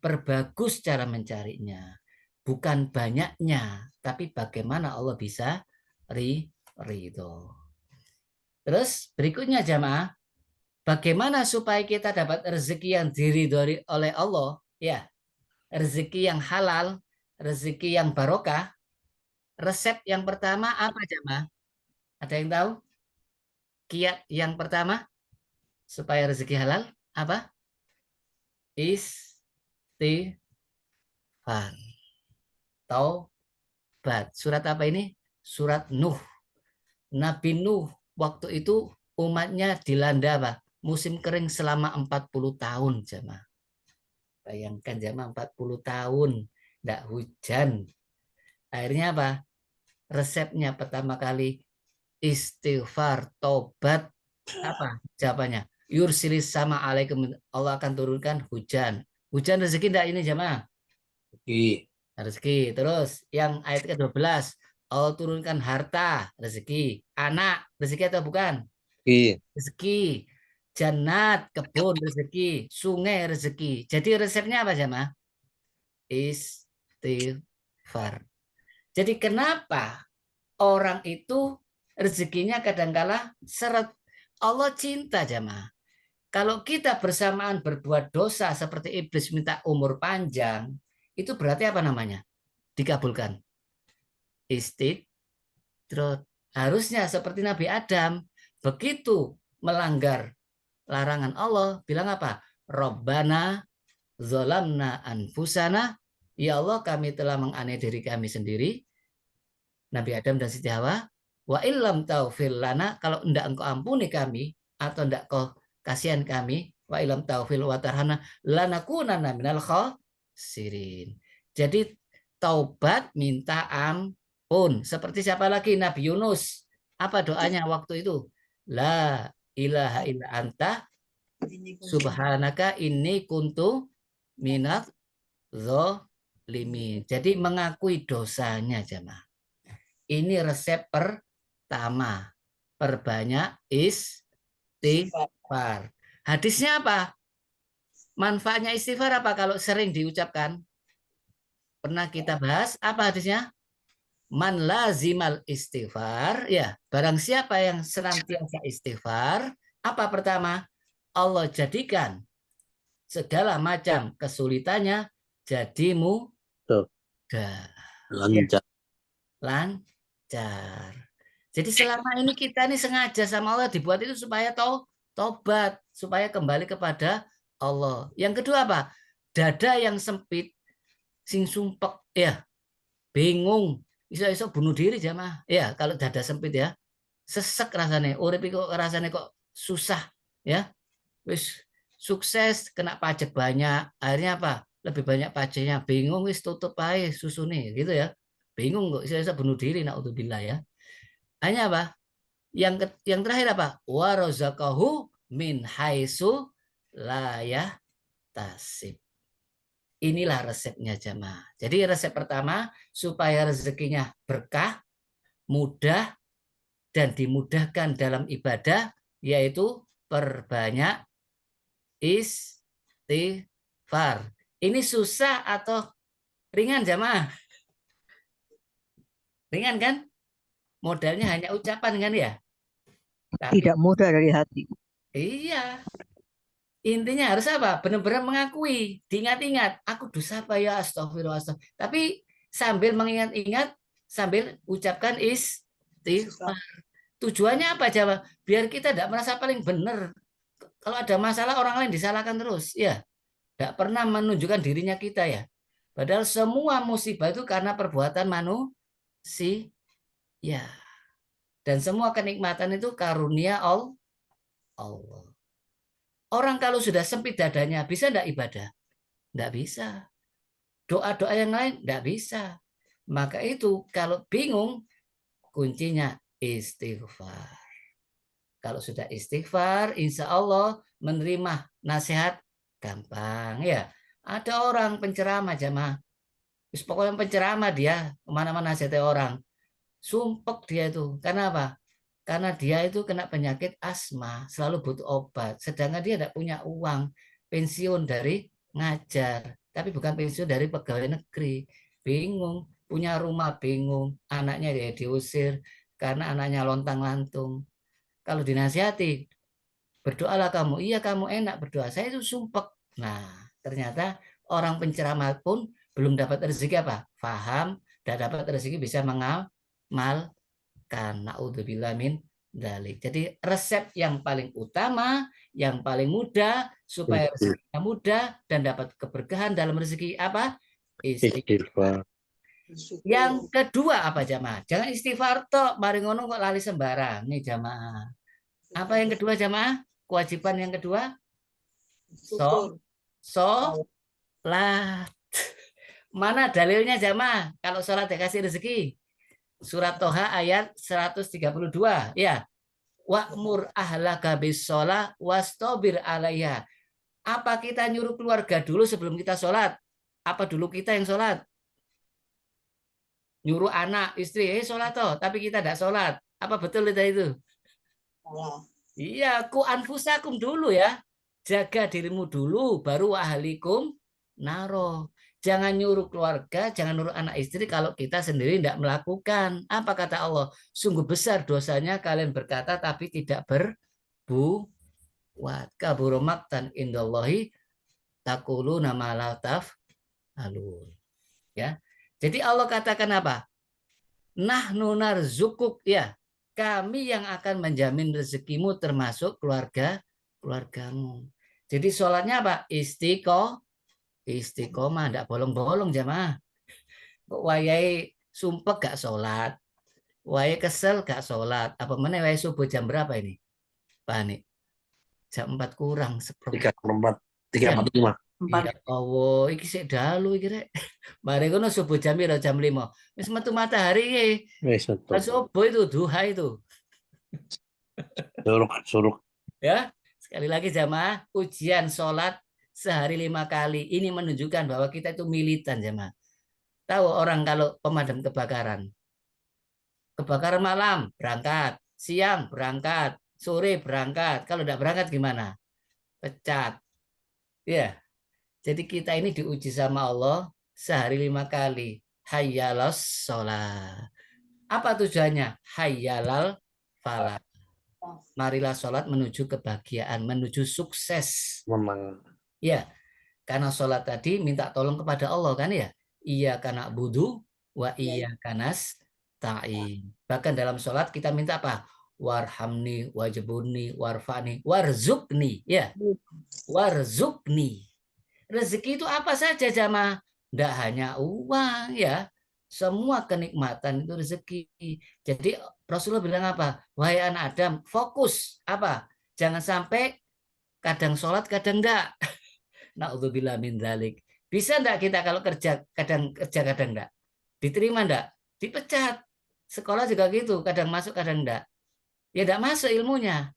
Perbagus cara mencarinya. Bukan banyaknya. Tapi bagaimana Allah bisa ridho. Terus berikutnya jamaah. Bagaimana supaya kita dapat rezeki yang diridhoi oleh Allah? Ya, rezeki yang halal, rezeki yang barokah. Resep yang pertama apa jamaah? Ada yang tahu? Kiat yang pertama supaya rezeki halal apa? Istighfar. Taubat. Surat apa ini? Surat Nuh. Nabi Nuh waktu itu umatnya dilanda apa? Musim kering selama 40 tahun jemaah. Bayangkan jemaah 40 tahun enggak hujan. Akhirnya apa? Resepnya pertama kali istighfar, tobat, apa jawabannya? Yursilis sama alaikum, Allah akan turunkan hujan. Hujan rezeki enggak ini jamaah? Rezeki. Terus yang ayat ke-12, Allah turunkan harta, rezeki. Anak, rezeki atau bukan? Rezeki. Jannat, kebun, rezeki. Sungai, rezeki. Jadi resepnya apa jamaah? Istighfar. Jadi kenapa orang itu rezekinya kadangkala seret? Allah cinta jamaah. Kalau kita bersamaan berbuat dosa seperti iblis minta umur panjang, itu berarti apa namanya? Dikabulkan. Istidrot. Harusnya seperti Nabi Adam, begitu melanggar larangan Allah, bilang apa? Rabbana zolamna anfusana, ya Allah kami telah menganiaya diri kami sendiri, Nabi Adam dan Siti Hawa, wa illam taufir lana, kalau enggak engkau ampuni kami atau enggak kau kasihan kami, wa illam taufil wa tarhana lanakunanna minal khasirin. Jadi taubat minta ampun. Seperti siapa lagi? Nabi Yunus. Apa doanya waktu itu? La ilaha illa anta subhanaka inni kuntu minat zolimin. Jadi mengakui dosanya jemaah. Ini resep pertama. Perbanyak istighfar. Hadisnya apa? Manfaatnya istighfar apa kalau sering diucapkan? Pernah kita bahas apa hadisnya? Man lazimal istighfar. Ya, barang siapa yang senantiasa istighfar. Apa pertama? Allah jadikan segala macam kesulitannya jadi mudah. Lancar. Lancar. Jadi selama ini kita ini sengaja sama Allah dibuat itu supaya tobat, supaya kembali kepada Allah. Yang kedua apa? Dada yang sempit, sing sumpek, ya, bingung, iso-iso bunuh diri jamaah. Ya, kalau dada sempit ya, sesek rasanya, urip kok rasanya kok susah, ya. Wis sukses kena pajak banyak, akhirnya apa? Lebih banyak pajaknya, bingung wis tutup aja susu nih, gitu ya. Bingung kok bisa bunuh diri naudzubillah ya. Hanya apa? Yang terakhir apa? Wa razaqahu min haitsu la yahtasib. Inilah resepnya jamaah. Jadi resep pertama supaya rezekinya berkah, mudah dan dimudahkan dalam ibadah yaitu perbanyak istighfar. Ini susah atau ringan jamaah? Ringan kan? Modalnya hanya ucapan kan ya? Tapi, Tidak mudah dari hati. iya. Intinya harus apa? Benar-benar mengakui, diingat-ingat. Aku dosa apa ya? Astagfirullah. Tapi sambil mengingat-ingat, sambil ucapkan istighfar. Tujuannya apa coba? Biar kita tidak merasa paling benar. Kalau ada masalah orang lain disalahkan terus, ya. Tidak pernah menunjukkan dirinya kita ya. Padahal semua musibah itu karena perbuatan manusia. Ya. Dan semua kenikmatan itu karunia Allah. Orang kalau sudah sempit dadanya, bisa enggak ibadah? Enggak bisa. Doa-doa yang lain enggak bisa. Maka itu kalau bingung, kuncinya istighfar. Kalau sudah istighfar, insya Allah menerima nasihat gampang ya. Ada orang penceramah jamaah, pokoknya penceramah dia kemana-mana nasihatnya orang, sumpek dia itu. Karena apa? Karena dia itu kena penyakit asma, selalu butuh obat. Sedangkan dia tidak punya uang, pensiun dari ngajar, tapi bukan pensiun dari pegawai negeri. Bingung, punya rumah bingung, anaknya dia diusir karena anaknya lontang-lantung. Kalau dinasihati, berdoalah kamu. Iya kamu enak berdoa. Saya itu sumpek. Nah, ternyata orang penceramah pun belum dapat rezeki apa? Faham, dan dapat rezeki bisa mengamalkan. Naudzubillah min dzalik. Jadi resep yang paling utama, yang paling mudah supaya rezekinya mudah dan dapat keberkahan dalam rezeki apa? Istighfar. Yang kedua apa jamaah? Jangan istighfar tok, mari ngono kok lali sembarang nih jamaah. Apa yang kedua jamaah? Kewajiban yang kedua? Sholat. Mana dalilnya jamaah? Kalau sholat dikasih rezeki. Surat Toha ayat 132. Ya. Wa'mur ahlaka bis-sholah wastabir alaiha. Apa kita nyuruh keluarga dulu sebelum kita sholat? Apa dulu kita yang sholat? Nyuruh anak, istri, sholat toh, tapi kita tidak sholat. Apa betul itu? Iya, ku anfusakum dulu ya. Jaga dirimu dulu, baru ahlikum naro. Jangan nyuruh keluarga, jangan nyuruh anak istri kalau kita sendiri tidak melakukan. Apa kata Allah? Sungguh besar dosanya kalian berkata tapi tidak berbuat. Kabura maqtan indallahi taquluna ma la taf'alun. Ya. Jadi Allah katakan apa? Nahnu narzukuk ya. Kami yang akan menjamin rezekimu termasuk keluargamu. Jadi sholatnya apa? Istiqomah, tidak bolong-bolong jamaah. Kok wayai sumpek gak sholat, wayai kesel gak sholat. Apa mana wayai subuh jam berapa ini? Pak nih, jam 4 kurang 3:45. Ya Allah, iki sik dalu iki rek. Mari kono subuh jam 5. Wis metu matahari iki. Wis Pas subuh itu duha itu. Suruh. Ya, sekali lagi jamaah, ujian sholat sehari 5 kali. Ini menunjukkan bahwa kita itu militan jamaah. Tahu orang kalau pemadam kebakaran. Kebakaran malam berangkat, siang berangkat, sore berangkat. Kalau tidak berangkat gimana? Pecat. Ya. Jadi kita ini diuji sama Allah sehari 5 kali. Hayyalas sholat. Apa tujuannya? Hayyalal falah. Marilah sholat menuju kebahagiaan, menuju sukses. Memang. Ya, karena sholat tadi minta tolong kepada Allah kan ya. Iya karena budu, wa iya kanas ta'in. Bahkan dalam sholat kita minta apa? Warhamni, wajibuni, warfani, warzukni. Ya, warzukni. Rezeki itu apa saja jamaah? Tidak hanya uang ya. Semua kenikmatan itu rezeki. Jadi Rasulullah bilang apa? Wahai anak Adam, fokus apa? Jangan sampai kadang sholat, kadang enggak. Na'udzubillah min dzalik. Bisa enggak kita kalau kerja, kadang enggak? Diterima enggak? Dipecat. Sekolah juga gitu, kadang masuk, kadang enggak. Ya enggak masuk ilmunya.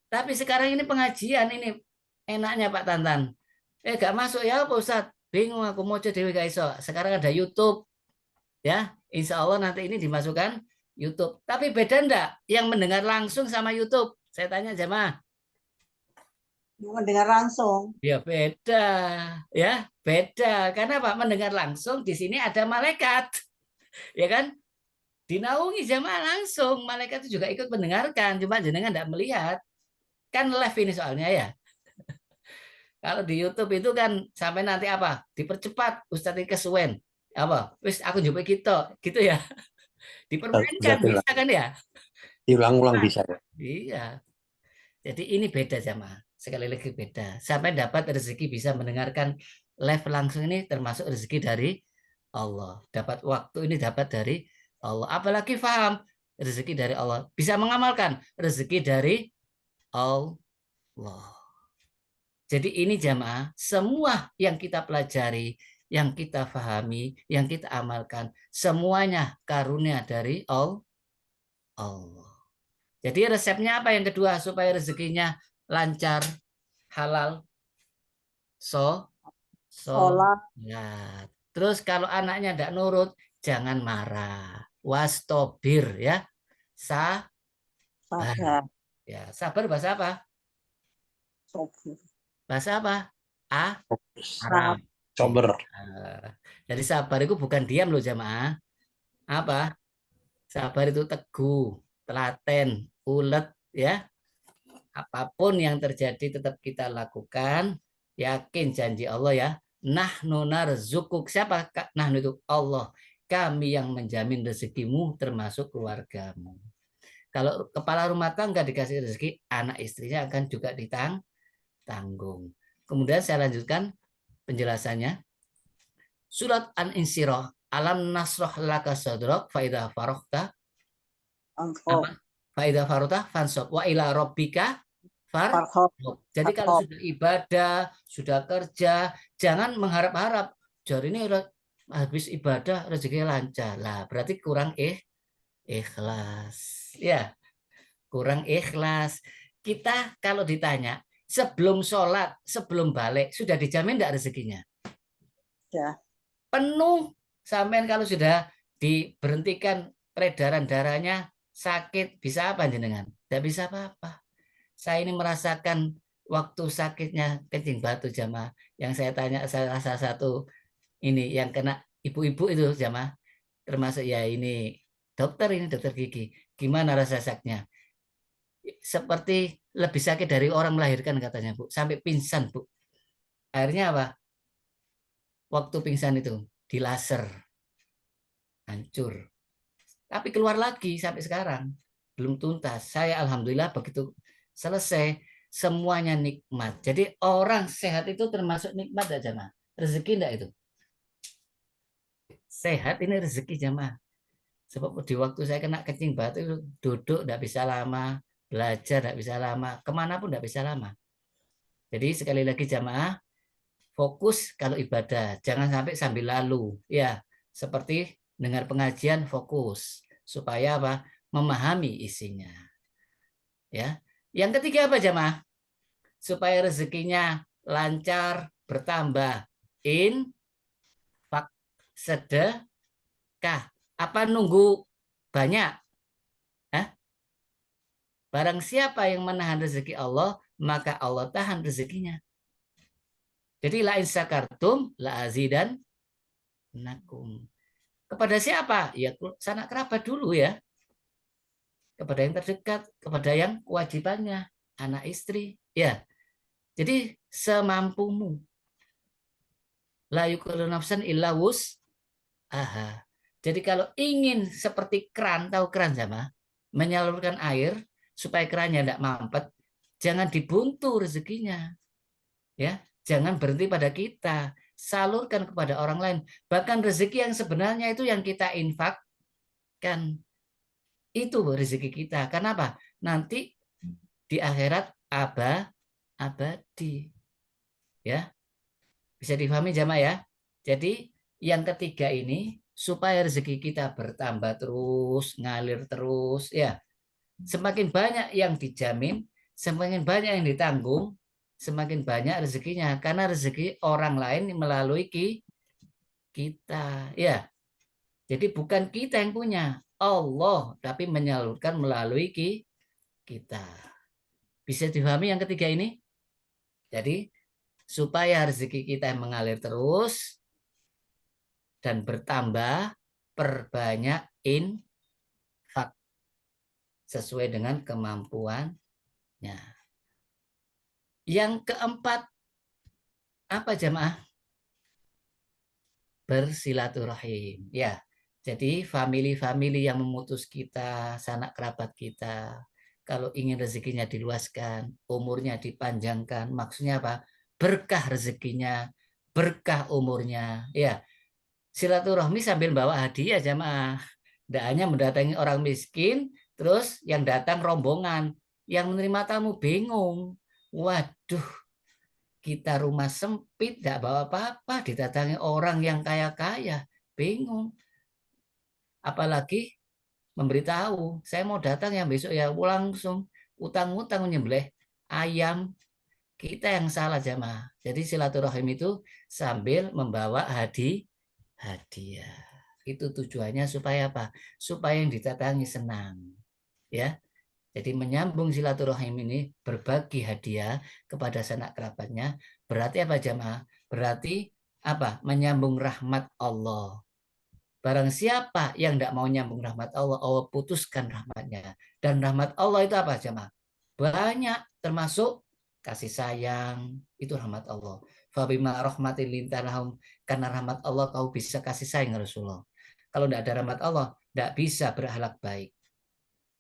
Tapi sekarang ini pengajian ini enaknya Pak Tantan. Gak masuk ya Pak Ustadz. Bingung aku mau coba dewi gak iso. Sekarang ada YouTube. Ya, insya Allah nanti ini dimasukkan YouTube. Tapi beda enggak yang mendengar langsung sama YouTube? Saya tanya jemaah. Mendengar langsung. Ya beda. Ya, beda. Karena Pak mendengar langsung di sini ada malaikat. Ya kan? Dinaungi jemaah langsung. Malaikat itu juga ikut mendengarkan. Cuma jenengan enggak melihat. Kan live ini soalnya ya. Kalau di YouTube itu kan sampai nanti apa? Dipercepat Ustadz kesuwen. Apa? Wis aku coba gitu ya. Dipermainkan bisa kan ya? Diulang-ulang bisa ya. Iya. Jadi ini beda jamaah. Sekali lagi beda. Sampai dapat rezeki bisa mendengarkan live langsung ini termasuk rezeki dari Allah. Dapat waktu ini dapat dari Allah. Apalagi paham. rezeki dari Allah. Bisa mengamalkan rezeki dari Allah. Jadi ini jamaah, semua yang kita pelajari, yang kita pahami, yang kita amalkan, semuanya karunia dari Allah. Jadi resepnya apa yang kedua supaya rezekinya lancar, halal? Sholat. Sholat. Terus kalau anaknya tidak nurut, jangan marah. Wastobir ya. Sabar. Sabar. Ya, sabar bahasa apa? Sobur. Bahasa apa? Arab. Sober. Jadi sabar itu bukan diam loh jamaah. Apa? Sabar itu teguh, telaten, ulet ya. Apapun yang terjadi tetap kita lakukan. Yakin janji Allah ya. Nahnu narzukuk. Siapa? Nahnu itu Allah. Kami yang menjamin rezekimu termasuk keluargamu. Kalau kepala rumah tangga dikasih rezeki, anak istrinya akan juga ditanggung. Kemudian saya lanjutkan penjelasannya. Surat An-Insyirah. Alam nasroh laka sadrak faidah farohta. Faidah farohta fansob. Wa ila robbika farhob. Jadi kalau sudah ibadah, sudah kerja, jangan mengharap-harap. Jari ini habis ibadah rezekinya lancar. Lah berarti kurang ikhlas. Ya, kurang ikhlas. Kita kalau ditanya, sebelum sholat, sebelum balik, sudah dijamin tidak rezekinya? Ya. Penuh. Sampai kalau sudah diberhentikan peredaran darahnya, sakit, bisa apa jenengan? Tidak bisa apa-apa. Saya ini merasakan waktu sakitnya kencing batu jamaah. Yang saya tanya salah satu ini yang kena ibu-ibu itu jamaah. Termasuk ya ini dokter gigi. Gimana rasa sakitnya? Seperti lebih sakit dari orang melahirkan katanya Bu. Sampai pingsan Bu. Akhirnya apa? Waktu pingsan itu di laser. Hancur. Tapi keluar lagi sampai sekarang. Belum tuntas. Saya alhamdulillah begitu selesai semuanya nikmat. Jadi orang sehat itu termasuk nikmat ya jamaah. Rezeki enggak itu? Sehat ini rezeki jamaah. Sebab di waktu saya kena kencing batu itu duduk enggak bisa lama, belajar enggak bisa lama, kemana pun enggak bisa lama. Jadi sekali lagi jamaah, fokus kalau ibadah, jangan sampai sambil lalu. Ya, seperti dengar pengajian fokus supaya apa? Memahami isinya. Ya. Yang ketiga apa jamaah? Supaya rezekinya lancar, bertambah. Infak, sedekah. Apa nunggu banyak? Barang siapa yang menahan rezeki Allah, maka Allah tahan rezekinya. Jadi la in syakartum la azidan nakum. Kepada siapa? Ya sanak kerabat dulu ya. Kepada yang terdekat, kepada yang kewajibannya, anak istri, ya. Jadi semampumu. La yukallu nafsan illa wus'aha. Jadi kalau ingin seperti keran, tahu keran sama, menyalurkan air supaya kerannya tidak mampet, jangan dibuntu rezekinya. Ya, jangan berhenti pada kita, salurkan kepada orang lain. Bahkan rezeki yang sebenarnya itu yang kita infakkan. Itu rezeki kita. Kenapa? Nanti di akhirat abadi. Ya. Bisa difahami jamaah ya. Jadi yang ketiga ini supaya rezeki kita bertambah terus, ngalir terus ya. Semakin banyak yang dijamin, semakin banyak yang ditanggung, semakin banyak rezekinya karena rezeki orang lain melalui kita ya. Jadi bukan kita yang punya, Allah tapi menyalurkan melalui kita. Bisa dipahami yang ketiga ini? Jadi supaya rezeki kita mengalir terus dan bertambah, perbanyak infak sesuai dengan kemampuannya. Yang keempat, apa jamaah? Bersilaturahim. Ya, jadi family yang memutus kita, sanak kerabat kita, kalau ingin rezekinya diluaskan, umurnya dipanjangkan, maksudnya apa? Berkah rezekinya, berkah umurnya. Ya, silaturahmi sambil bawa hadiah jamaah. Tidak hanya mendatangi orang miskin, terus yang datang rombongan, yang menerima tamu bingung. Waduh, kita rumah sempit, tidak bawa apa-apa, didatangi orang yang kaya-kaya, bingung. Apalagi memberitahu, saya mau datang ya besok ya, langsung utang-utang menyembelih ayam. Kita yang salah jamaah. Jadi silaturahim itu sambil membawa hadiah. Itu tujuannya supaya apa? Supaya yang didatangi senang. Ya. Jadi menyambung silaturahim ini, berbagi hadiah kepada sanak kerabatnya, berarti apa jamaah? Berarti apa? Menyambung rahmat Allah. Barang siapa yang tidak mau nyambung rahmat Allah, Allah putuskan rahmatnya. Dan rahmat Allah itu apa jamaah? Banyak, termasuk kasih sayang, itu rahmat Allah. Fabima rahmatin lintanahum, karena rahmat Allah kau bisa kasih sayang Rasulullah. Kalau tidak ada rahmat Allah, tidak bisa berakhlak baik.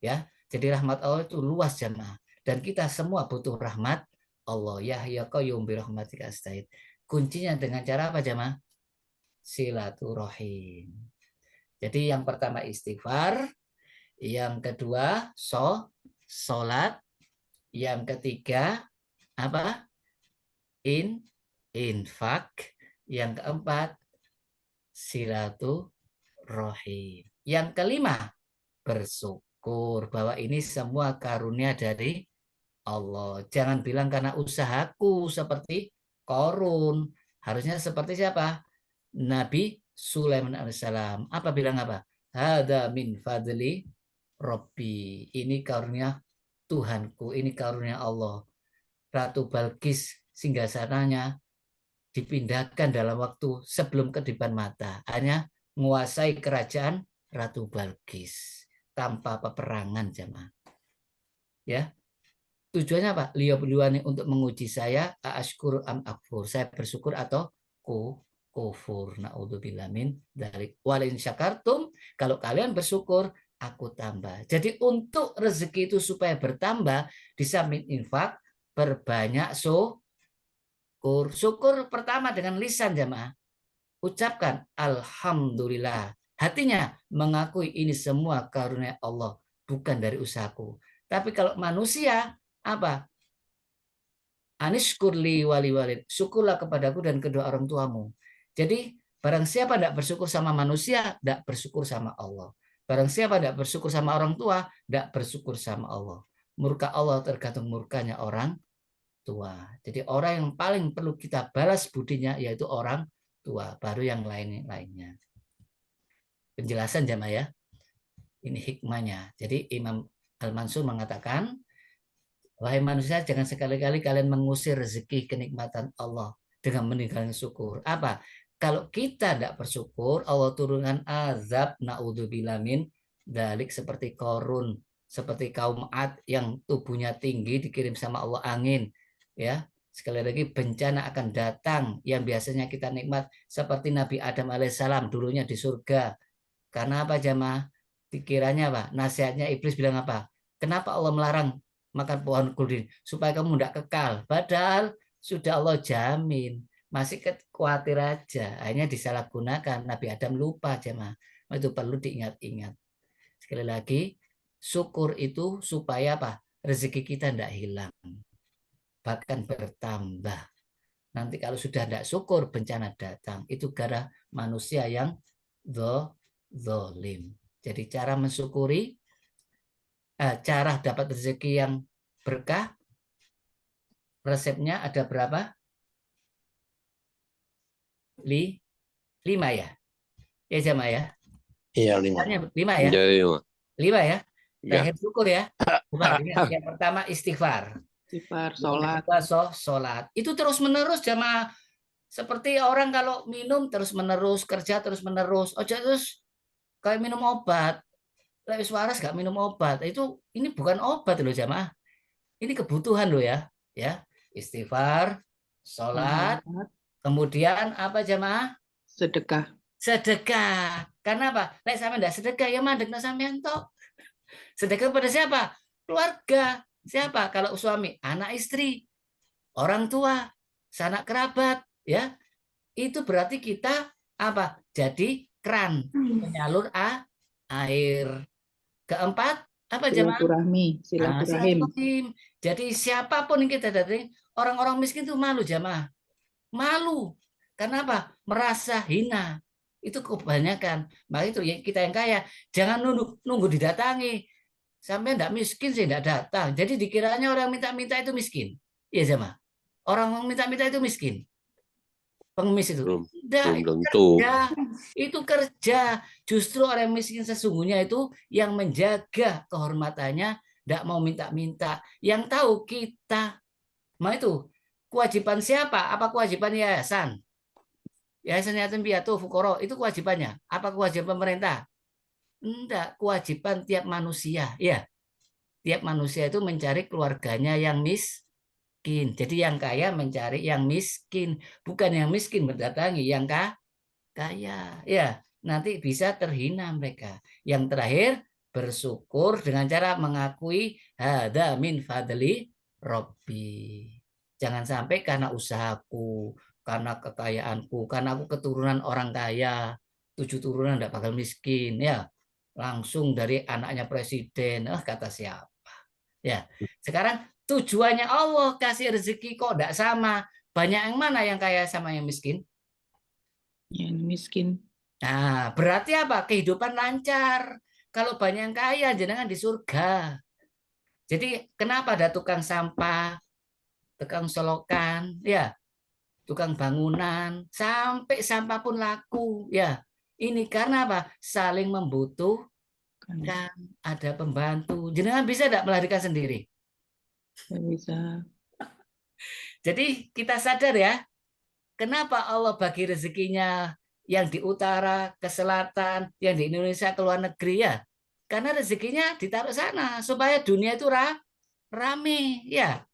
Ya, jadi rahmat Allah itu luas jamaah. Dan kita semua butuh rahmat Allah. Ya qayyum bi rahmatika asta'id. Kuncinya dengan cara apa jamaah? Silaturahim. Jadi yang pertama istighfar, yang kedua sholat, yang ketiga apa? Infak, yang keempat silaturahim. Yang kelima bersyukur bahwa ini semua karunia dari Allah. Jangan bilang karena usahaku seperti Korun. Harusnya seperti siapa? Nabi Sulaiman alaihissalam. Apa bilang apa? Hada min fadli Robbi. Ini karunia Tuhanku. Ini karunia Allah. Ratu Balkis singgasananya dipindahkan dalam waktu sebelum kedipan mata. Hanya menguasai kerajaan Ratu Balkis tanpa peperangan jamaah. Ya. Tujuannya apa? Liyabluwani, untuk menguji saya, aashkur am akfur. Saya bersyukur atau kufur. Naudzubillah min dzalik. Walin syakartum, kalau kalian bersyukur, aku tambah. Jadi untuk rezeki itu supaya bertambah, di samping infak, berbanyak syukur. Syukur pertama dengan lisan jamaah. Ucapkan alhamdulillah. Hatinya mengakui ini semua karunia Allah, bukan dari usahaku. Tapi kalau manusia apa? Anishkurli wali walid. Syukurlah kepadaku dan kedua orang tuamu. Jadi barang siapa tidak bersyukur sama manusia, tidak bersyukur sama Allah. Barang siapa tidak bersyukur sama orang tua, tidak bersyukur sama Allah. Murka Allah tergantung murkanya orang tua. Jadi orang yang paling perlu kita balas budinya yaitu orang tua, baru yang lainnya. Penjelasan jamaah ya. Ini hikmahnya. Jadi Imam Al-Mansur mengatakan, wahai manusia, jangan sekali-kali kalian mengusir rezeki kenikmatan Allah dengan meninggalkan syukur. Apa? Kalau kita tidak bersyukur, Allah turunkan azab, naudzubillah min dzalik, seperti Korun, seperti kaum Ad yang tubuhnya tinggi, dikirim sama Allah angin. Ya, sekali lagi bencana akan datang yang biasanya kita nikmat, seperti Nabi Adam alaihissalam dulunya di surga. Karena apa jamaah? Pikirannya apa? Nasihatnya iblis bilang apa? Kenapa Allah melarang makan pohon kuldin? Supaya kamu tidak kekal. Padahal sudah Allah jamin. Masih khawatir aja. Akhirnya disalahgunakan. Nabi Adam lupa jemaah. Itu perlu diingat-ingat. Sekali lagi, syukur itu supaya apa? Rezeki kita tidak hilang. Bahkan bertambah. Nanti kalau sudah tidak syukur, bencana datang. Itu gara manusia yang zalim. Jadi cara mensyukuri, cara dapat rezeki yang berkah, resepnya ada berapa? 5 ya? Ya jamaah ya? Iya, 5. 5 ya? Jadi, 5 ya? ya. Terakhir syukur ya. Coba ingat, yang pertama istighfar. Istighfar, Yang sholat. kedua sholat. Itu terus menerus jamaah. Seperti orang kalau minum terus menerus, kerja terus menerus. Oh terus kayak minum obat. Lewis waras gak minum obat. Ini bukan obat loh jamaah. Ini kebutuhan loh ya. Ya, istighfar, sholat, kemudian apa jamaah? Sedekah. Sedekah. Karena apa? Lek sampean ndak sedekah ya mandek sampean tok. Sedekah pada siapa? Keluarga. Siapa? Kalau suami, anak istri, orang tua, sanak kerabat, ya. Itu berarti kita apa? Jadi keran penyalur air. Keempat, apa jemaah? Silaturahmi, silaturahim. Silaturahim. Jadi siapapun yang kita datangi, orang-orang miskin itu malu jamaah. Malu. Karena apa? Merasa hina. Itu kebanyakan. Maka itu ya kita yang kaya. Jangan nunggu didatangi. Sampai enggak miskin sih enggak datang. Jadi dikiranya orang minta-minta itu miskin. Iya jamaah. Orang minta-minta itu miskin. Pengemis itu. Belum Enggak, tentu. itu kerja. Justru orang miskin sesungguhnya itu yang menjaga kehormatannya, enggak mau minta-minta. Yang tahu kita. Nah itu kewajiban siapa? Apa kewajiban yayasan? Yayasan Yatim Piatu Fukoro itu kewajibannya. Apa kewajiban pemerintah? Enggak, kewajiban tiap manusia. Ya, tiap manusia itu mencari keluarganya yang miskin. Jadi yang kaya mencari yang miskin, bukan yang miskin mendatangi yang kaya. Ya, nanti bisa terhina mereka. Yang terakhir, bersyukur dengan cara mengakui hada min fadli Robbi. Jangan sampai karena usahaku, karena kekayaanku, karena aku keturunan orang kaya, 7 turunan tidak bakal miskin, ya. Langsung dari anaknya presiden, kata siapa? Ya, sekarang tujuannya Allah kasih rezeki kok tidak sama. Banyak yang mana yang kaya sama yang miskin? Yang miskin. Nah, berarti apa? Kehidupan lancar. Kalau banyak yang kaya, jenengan di surga. Jadi kenapa ada tukang sampah, tukang solokan, ya, tukang bangunan, sampai sampah pun laku, ya. Ini karena apa? Saling membutuhkan, ada pembantu. Jenengan bisa tidak melarikan sendiri? Nggak bisa. Jadi kita sadar ya, kenapa Allah bagi rezekinya yang di utara ke selatan, yang di Indonesia ke luar negeri ya? Karena rezekinya ditaruh sana supaya dunia itu rame, ya.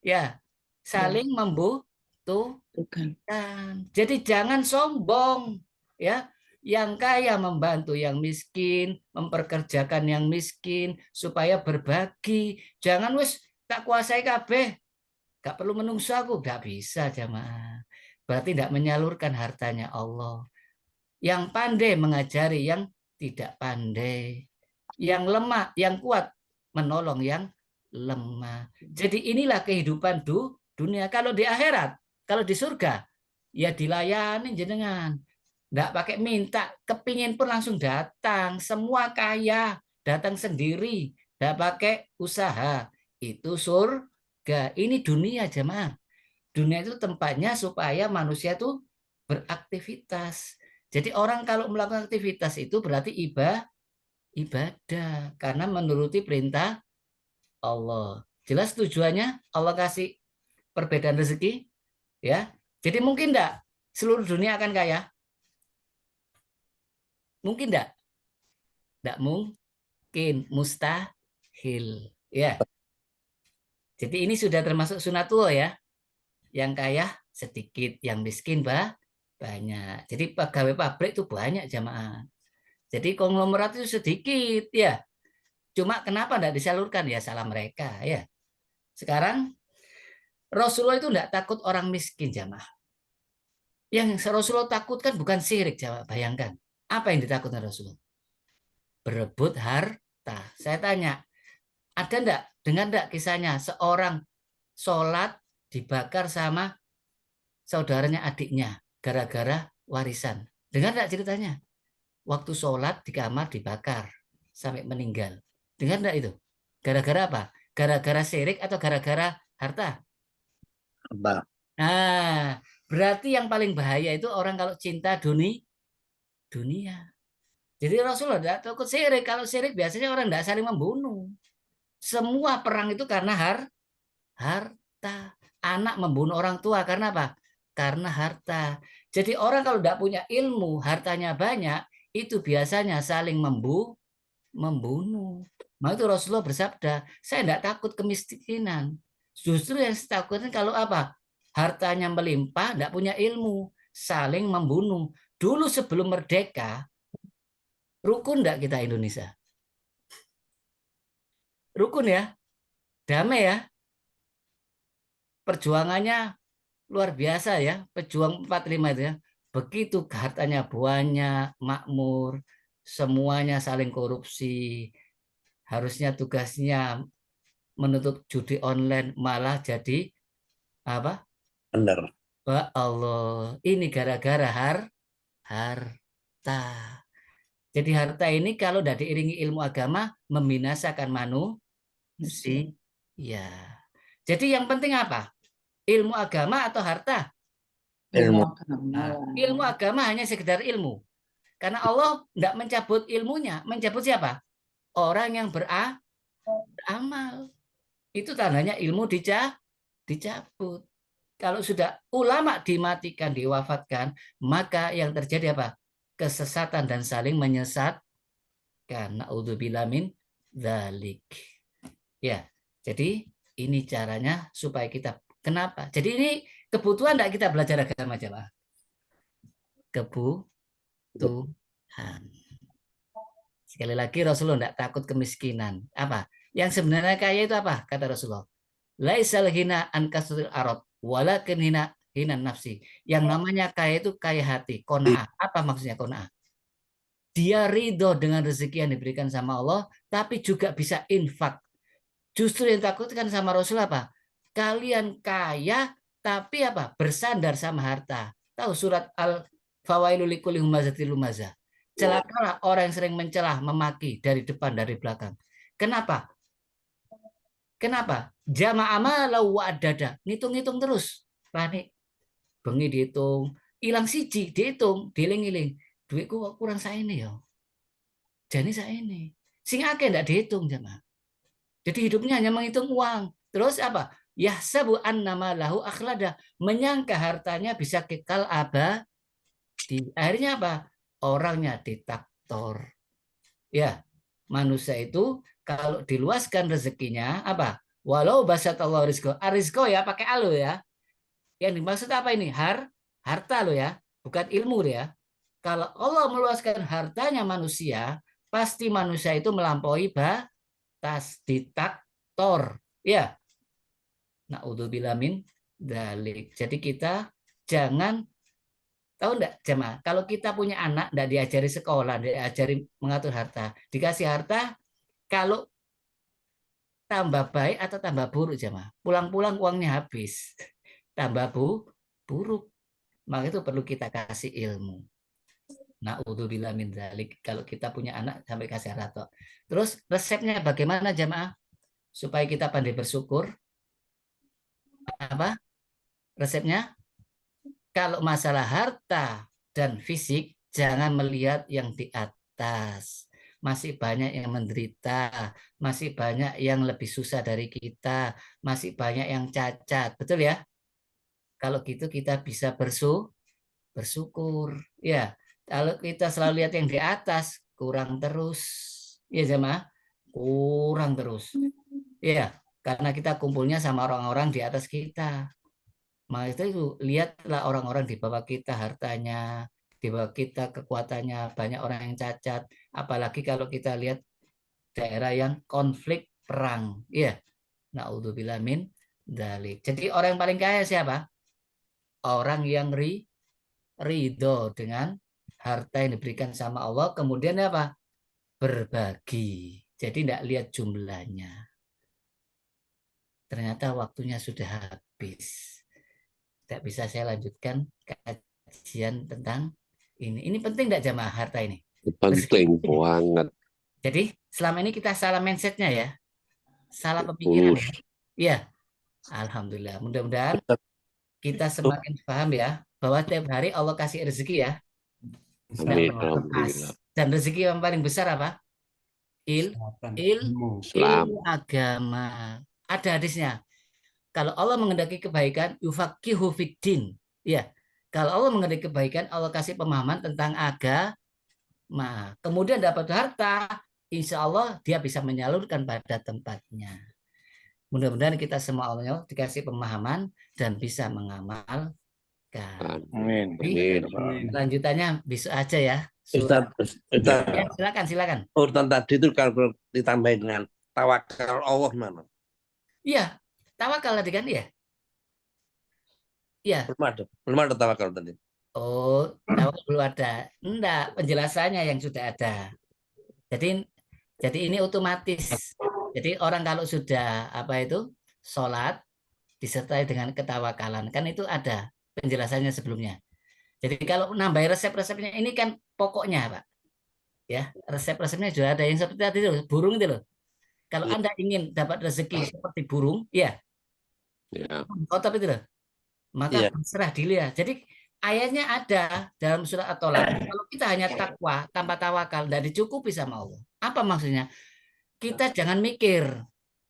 Ya, saling membutuhkan. Bukan. Jadi jangan sombong, ya. Yang kaya membantu yang miskin, memperkerjakan yang miskin supaya berbagi. Jangan wis tak kuasai kabeh, gak perlu menungso aku, gak bisa jamaah. Berarti tidak menyalurkan hartanya Allah. Yang pandai mengajari yang tidak pandai. Yang lemah, yang kuat menolong yang lemah. Jadi inilah kehidupan dunia. Kalau di akhirat, kalau di surga, ya dilayani jenengan. Nggak pakai minta, kepingin pun langsung datang. Semua kaya, datang sendiri. Nggak pakai usaha. Itu surga. Ini dunia jemaah. Dunia itu tempatnya supaya manusia itu beraktivitas. Jadi orang kalau melakukan aktivitas itu berarti ibadah. Karena menuruti perintah Allah. Jelas tujuannya Allah kasih perbedaan rezeki, ya. Jadi mungkin enggak seluruh dunia akan kaya? Mungkin enggak? Enggak mungkin, mustahil, ya. Jadi ini sudah termasuk sunatullah ya. Yang kaya sedikit, yang miskin banyak. Jadi pegawai pabrik itu banyak jamaah. Jadi konglomerat itu sedikit, ya. Cuma kenapa enggak disalurkan? Ya salah mereka, ya. Sekarang Rasulullah itu enggak takut orang miskin jamaah. Yang Rasulullah takutkan bukan syirik, jamaah. Bayangkan. Apa yang ditakutkan Rasulullah? Berebut harta. Saya tanya, ada enggak, dengar enggak kisahnya seorang sholat dibakar sama saudaranya adiknya gara-gara warisan? Dengar enggak ceritanya? Waktu sholat di kamar dibakar sampai meninggal. Dengar enggak itu? Gara-gara apa? Gara-gara syirik atau gara-gara harta? Nah, berarti yang paling bahaya itu orang kalau cinta dunia. Jadi Rasulullah tidak takut syirik. Kalau syirik biasanya orang tidak saling membunuh. Semua perang itu karena harta. Anak membunuh orang tua karena apa? Karena harta. Jadi orang kalau tidak punya ilmu, hartanya banyak, itu biasanya saling membunuh. Maka itu Rasulullah bersabda, saya tidak takut kemiskinan. Justru yang saya takutkan kalau apa? Hartanya melimpah, tidak punya ilmu, saling membunuh. Dulu sebelum merdeka, rukun enggak kita Indonesia? Rukun ya? Damai ya? Perjuangannya luar biasa ya. Pejuang 45 itu ya. Begitu hartanya banyak, makmur. semuanya saling korupsi. Harusnya tugasnya menutup judi online, malah jadi apa? Benar. Ya Allah, ini gara-gara harta. Jadi harta ini kalau tidak diiringi ilmu agama membinasakan manusia. Jadi yang penting apa? Ilmu agama atau harta? Ilmu. Ilmu agama hanya sekedar ilmu. Karena Allah tidak mencabut ilmunya. Mencabut siapa? Orang yang beramal. Itu tandanya ilmu dicabut. Kalau sudah ulama dimatikan, diwafatkan, maka yang terjadi apa? Kesesatan dan saling menyesatkan. Na'udzubillah min dzalik. Ya, jadi ini caranya supaya kita kenapa? Jadi ini kebutuhan tidak kita belajar agama jemaah. Kebutuhan. Sekali lagi Rasulullah tidak takut kemiskinan. Apa? Yang sebenarnya kaya itu apa? Kata Rasulullah. Laisal hina an kasril arad walakin hina nafsi. Yang namanya kaya itu kaya hati, qanaah. Apa maksudnya qanaah? Dia ridho dengan rezeki yang diberikan sama Allah, tapi juga bisa infak. Justru yang takutkan sama Rasul apa? Kalian kaya, tapi apa? Bersandar sama harta. Tahu surat Al-Fawailul likulli humazatil lumazah. Celakalah orang yang sering mencelah, memaki dari depan, dari belakang. Kenapa? Kenapa? Jama'a malau wa adada. Ngitung-ngitung terus. Panik. Bengi dihitung. Hilang siji, dihitung. Diling-iling. Duitku kok kurang saini ya. Jadi saini. Sing akeh ndak dihitung jamaah. Jadi hidupnya hanya menghitung uang. Terus apa? Yahsabu annama lahu akhlada. Menyangka hartanya bisa kekal abadi. Akhirnya apa? Orangnya diktator. Ya, manusia itu kalau diluaskan rezekinya apa? Walau basatallahu rizqo. Rizqo ya pakai alu ya. Yang dimaksud apa ini? Harta lo ya, bukan ilmu ya. Kalau Allah meluaskan hartanya manusia, pasti manusia itu melampaui batas, diktator. Ya. Na'udzubillah min dzalik. Jadi kita jangan tahu enggak jemaah, kalau kita punya anak enggak diajari sekolah, diajari mengatur harta, dikasih harta, kalau tambah baik atau tambah buruk jemaah, pulang-pulang uangnya habis, tambah buruk, maka itu perlu kita kasih ilmu. Na'udzubillah min dzalik. Kalau kita punya anak sampai kasih harta. Terus resepnya bagaimana jemaah supaya kita pandai bersyukur? Apa resepnya? Kalau masalah harta dan fisik, jangan melihat yang di atas. Masih banyak yang menderita, masih banyak yang lebih susah dari kita, masih banyak yang cacat. Betul ya? Kalau gitu kita bisa bersyukur. Ya, kalau kita selalu lihat yang di atas, kurang terus. Ya, jemaah, kurang terus. Ya, karena kita kumpulnya sama orang-orang di atas kita. Maka itu lihatlah orang-orang di bawah kita hartanya, di bawah kita kekuatannya, banyak orang yang cacat. Apalagi kalau kita lihat daerah yang konflik perang. Iya. Na'udzubillah min dzalik. Jadi orang yang paling kaya siapa? Orang yang ridho dengan harta yang diberikan sama Allah. Kemudian apa? Berbagi. Jadi tidak lihat jumlahnya. Ternyata waktunya sudah habis. Tidak bisa saya lanjutkan kajian tentang ini. Ini penting tidak jamaah harta ini? Penting banget. Jadi selama ini kita salah mindsetnya ya. Salah pemikiran ya. Iya. Alhamdulillah. Mudah-mudahan kita semakin paham ya. Bahwa tiap hari Allah kasih rezeki ya. Amin. Alhamdulillah. Dan rezeki yang paling besar apa? Ilmu agama. Ada hadisnya. Kalau Allah mengendaki kebaikan, yufaqihu fiddin. Ya, kalau Allah mengendaki kebaikan, Allah kasih pemahaman tentang agama. Kemudian dapat harta, insya Allah dia bisa menyalurkan pada tempatnya. Mudah-mudahan kita semua Allah dikasih pemahaman dan bisa mengamalkan. Amin. Lanjutannya besok aja ya. Ustaz, Ya, silakan. urutan tadi itu kalau ditambahin dengan tawakal Allah mana? Iya, tawakal tadi kan ya. Iya. Belum ada tawakal tadi. Oh, tawakal belum ada. Enggak, penjelasannya yang sudah ada. Jadi ini otomatis. Jadi orang kalau sudah apa itu sholat disertai dengan ketawakalan kan itu ada penjelasannya sebelumnya. Jadi kalau nambah resep-resepnya ini kan pokoknya Pak. Ya, resep-resepnya sudah ada yang seperti tadi loh, burung itu loh. Kalau Iya. Anda ingin dapat rezeki seperti burung, ya, Ya. khotbah itu loh. Maka Iya. berserah diri ya. Jadi ayatnya ada dalam surat At-Tolak. Kalau kita hanya takwa tanpa tawakal, tidak dicukupi sama Allah. Apa maksudnya? Kita jangan mikir,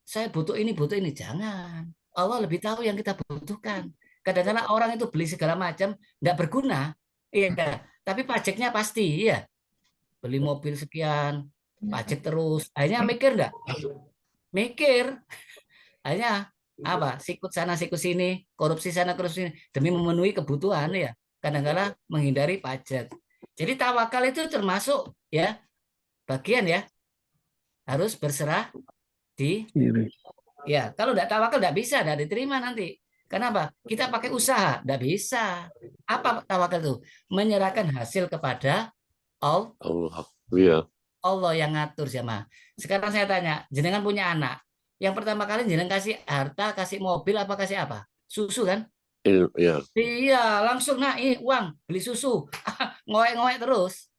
saya butuh ini, jangan. Allah lebih tahu yang kita butuhkan. Kadang-kadang orang itu beli segala macam, tidak berguna. Iya, tapi pajaknya pasti, iya. Beli mobil sekian, pajak terus. Akhirnya mikir enggak? Mikir. Akhirnya apa? Sikut sana, sikut sini, korupsi sana, korupsi sini demi memenuhi kebutuhan ya. Kadang-kadang menghindari pajak. Jadi tawakal itu termasuk ya bagian ya harus berserah di ya. Kalau tidak tawakal tidak bisa, tidak diterima nanti. Kenapa? Kita pakai usaha, tidak bisa. Apa tawakal itu? Menyerahkan hasil kepada Allah. Allah. Iya. Allah yang ngatur jamaah. Sekarang saya tanya, jenengan punya anak. Yang pertama kali jenengan kasih harta, kasih mobil, apa kasih apa? Susu kan? Iya. Iya, langsung nah ini uang beli susu. Ngoek-ngoek terus.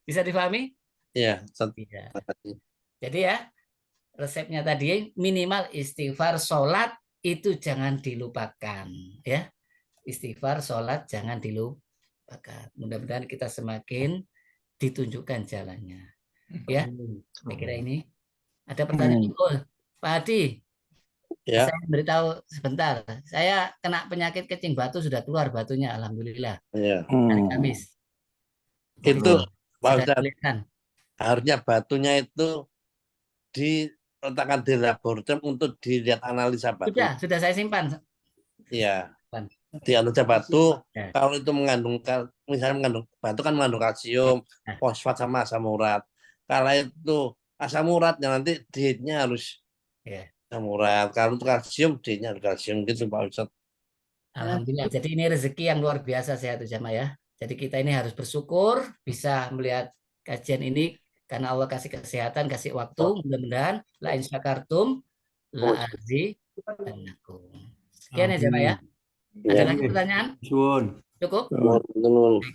Bisa difahami? Iya. Iya. Jadi ya, resepnya tadi minimal istighfar, sholat itu jangan dilupakan. Ya, istighfar, sholat jangan dilupakan. Mudah-mudahan kita semakin ditunjukkan jalannya. Ya, saya kira ini. Ada pertanyaan? Oh, Pak Hadi, Ya. saya beritahu sebentar. Saya kena penyakit kecing batu sudah keluar batunya, alhamdulillah. Iya. Hari Kamis. Itu Pak Sudah Ustadz, kelihatan. harusnya batunya itu diletakkan di laboratorium untuk dilihat analisa batu. Sudah saya simpan. Iya. Simpan. Di analisa batu, Ya. kalau itu misalnya mengandung batu kan mengandung kalsium, Ya. fosfat sama asam urat. Kalau itu asam urat, ya nanti dietnya harus Ya. asam urat. Kalau itu kalsium, dietnya harus kalsium gitu Pak Ustadz. Alhamdulillah. Jadi ini rezeki yang luar biasa saya tuh jamaah ya. Jadi kita ini harus bersyukur bisa melihat kajian ini karena Allah kasih kesehatan, kasih waktu. Mudah-mudahan la in syakartum la azidannakum. Sekian ya jamaah ya. Ada lagi pertanyaan? Cukup?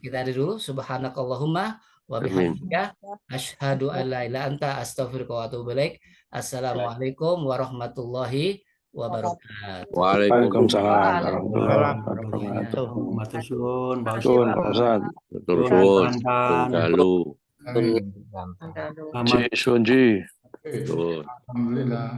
Kita ada dulu. Subhanakallahumma wa bihamdika asyhadu an la ilaha illa anta astaghfiruka wa atubu ilaik. Assalamualaikum warahmatullahi wabarakatuh. Waalaikumsalam. Waalaikumsalam. Matur suwun, Pak Sun, Ustaz. Ustaz. Betul suwun. Dalu. Amin. Selamat Sunji. Betul. Alhamdulillah.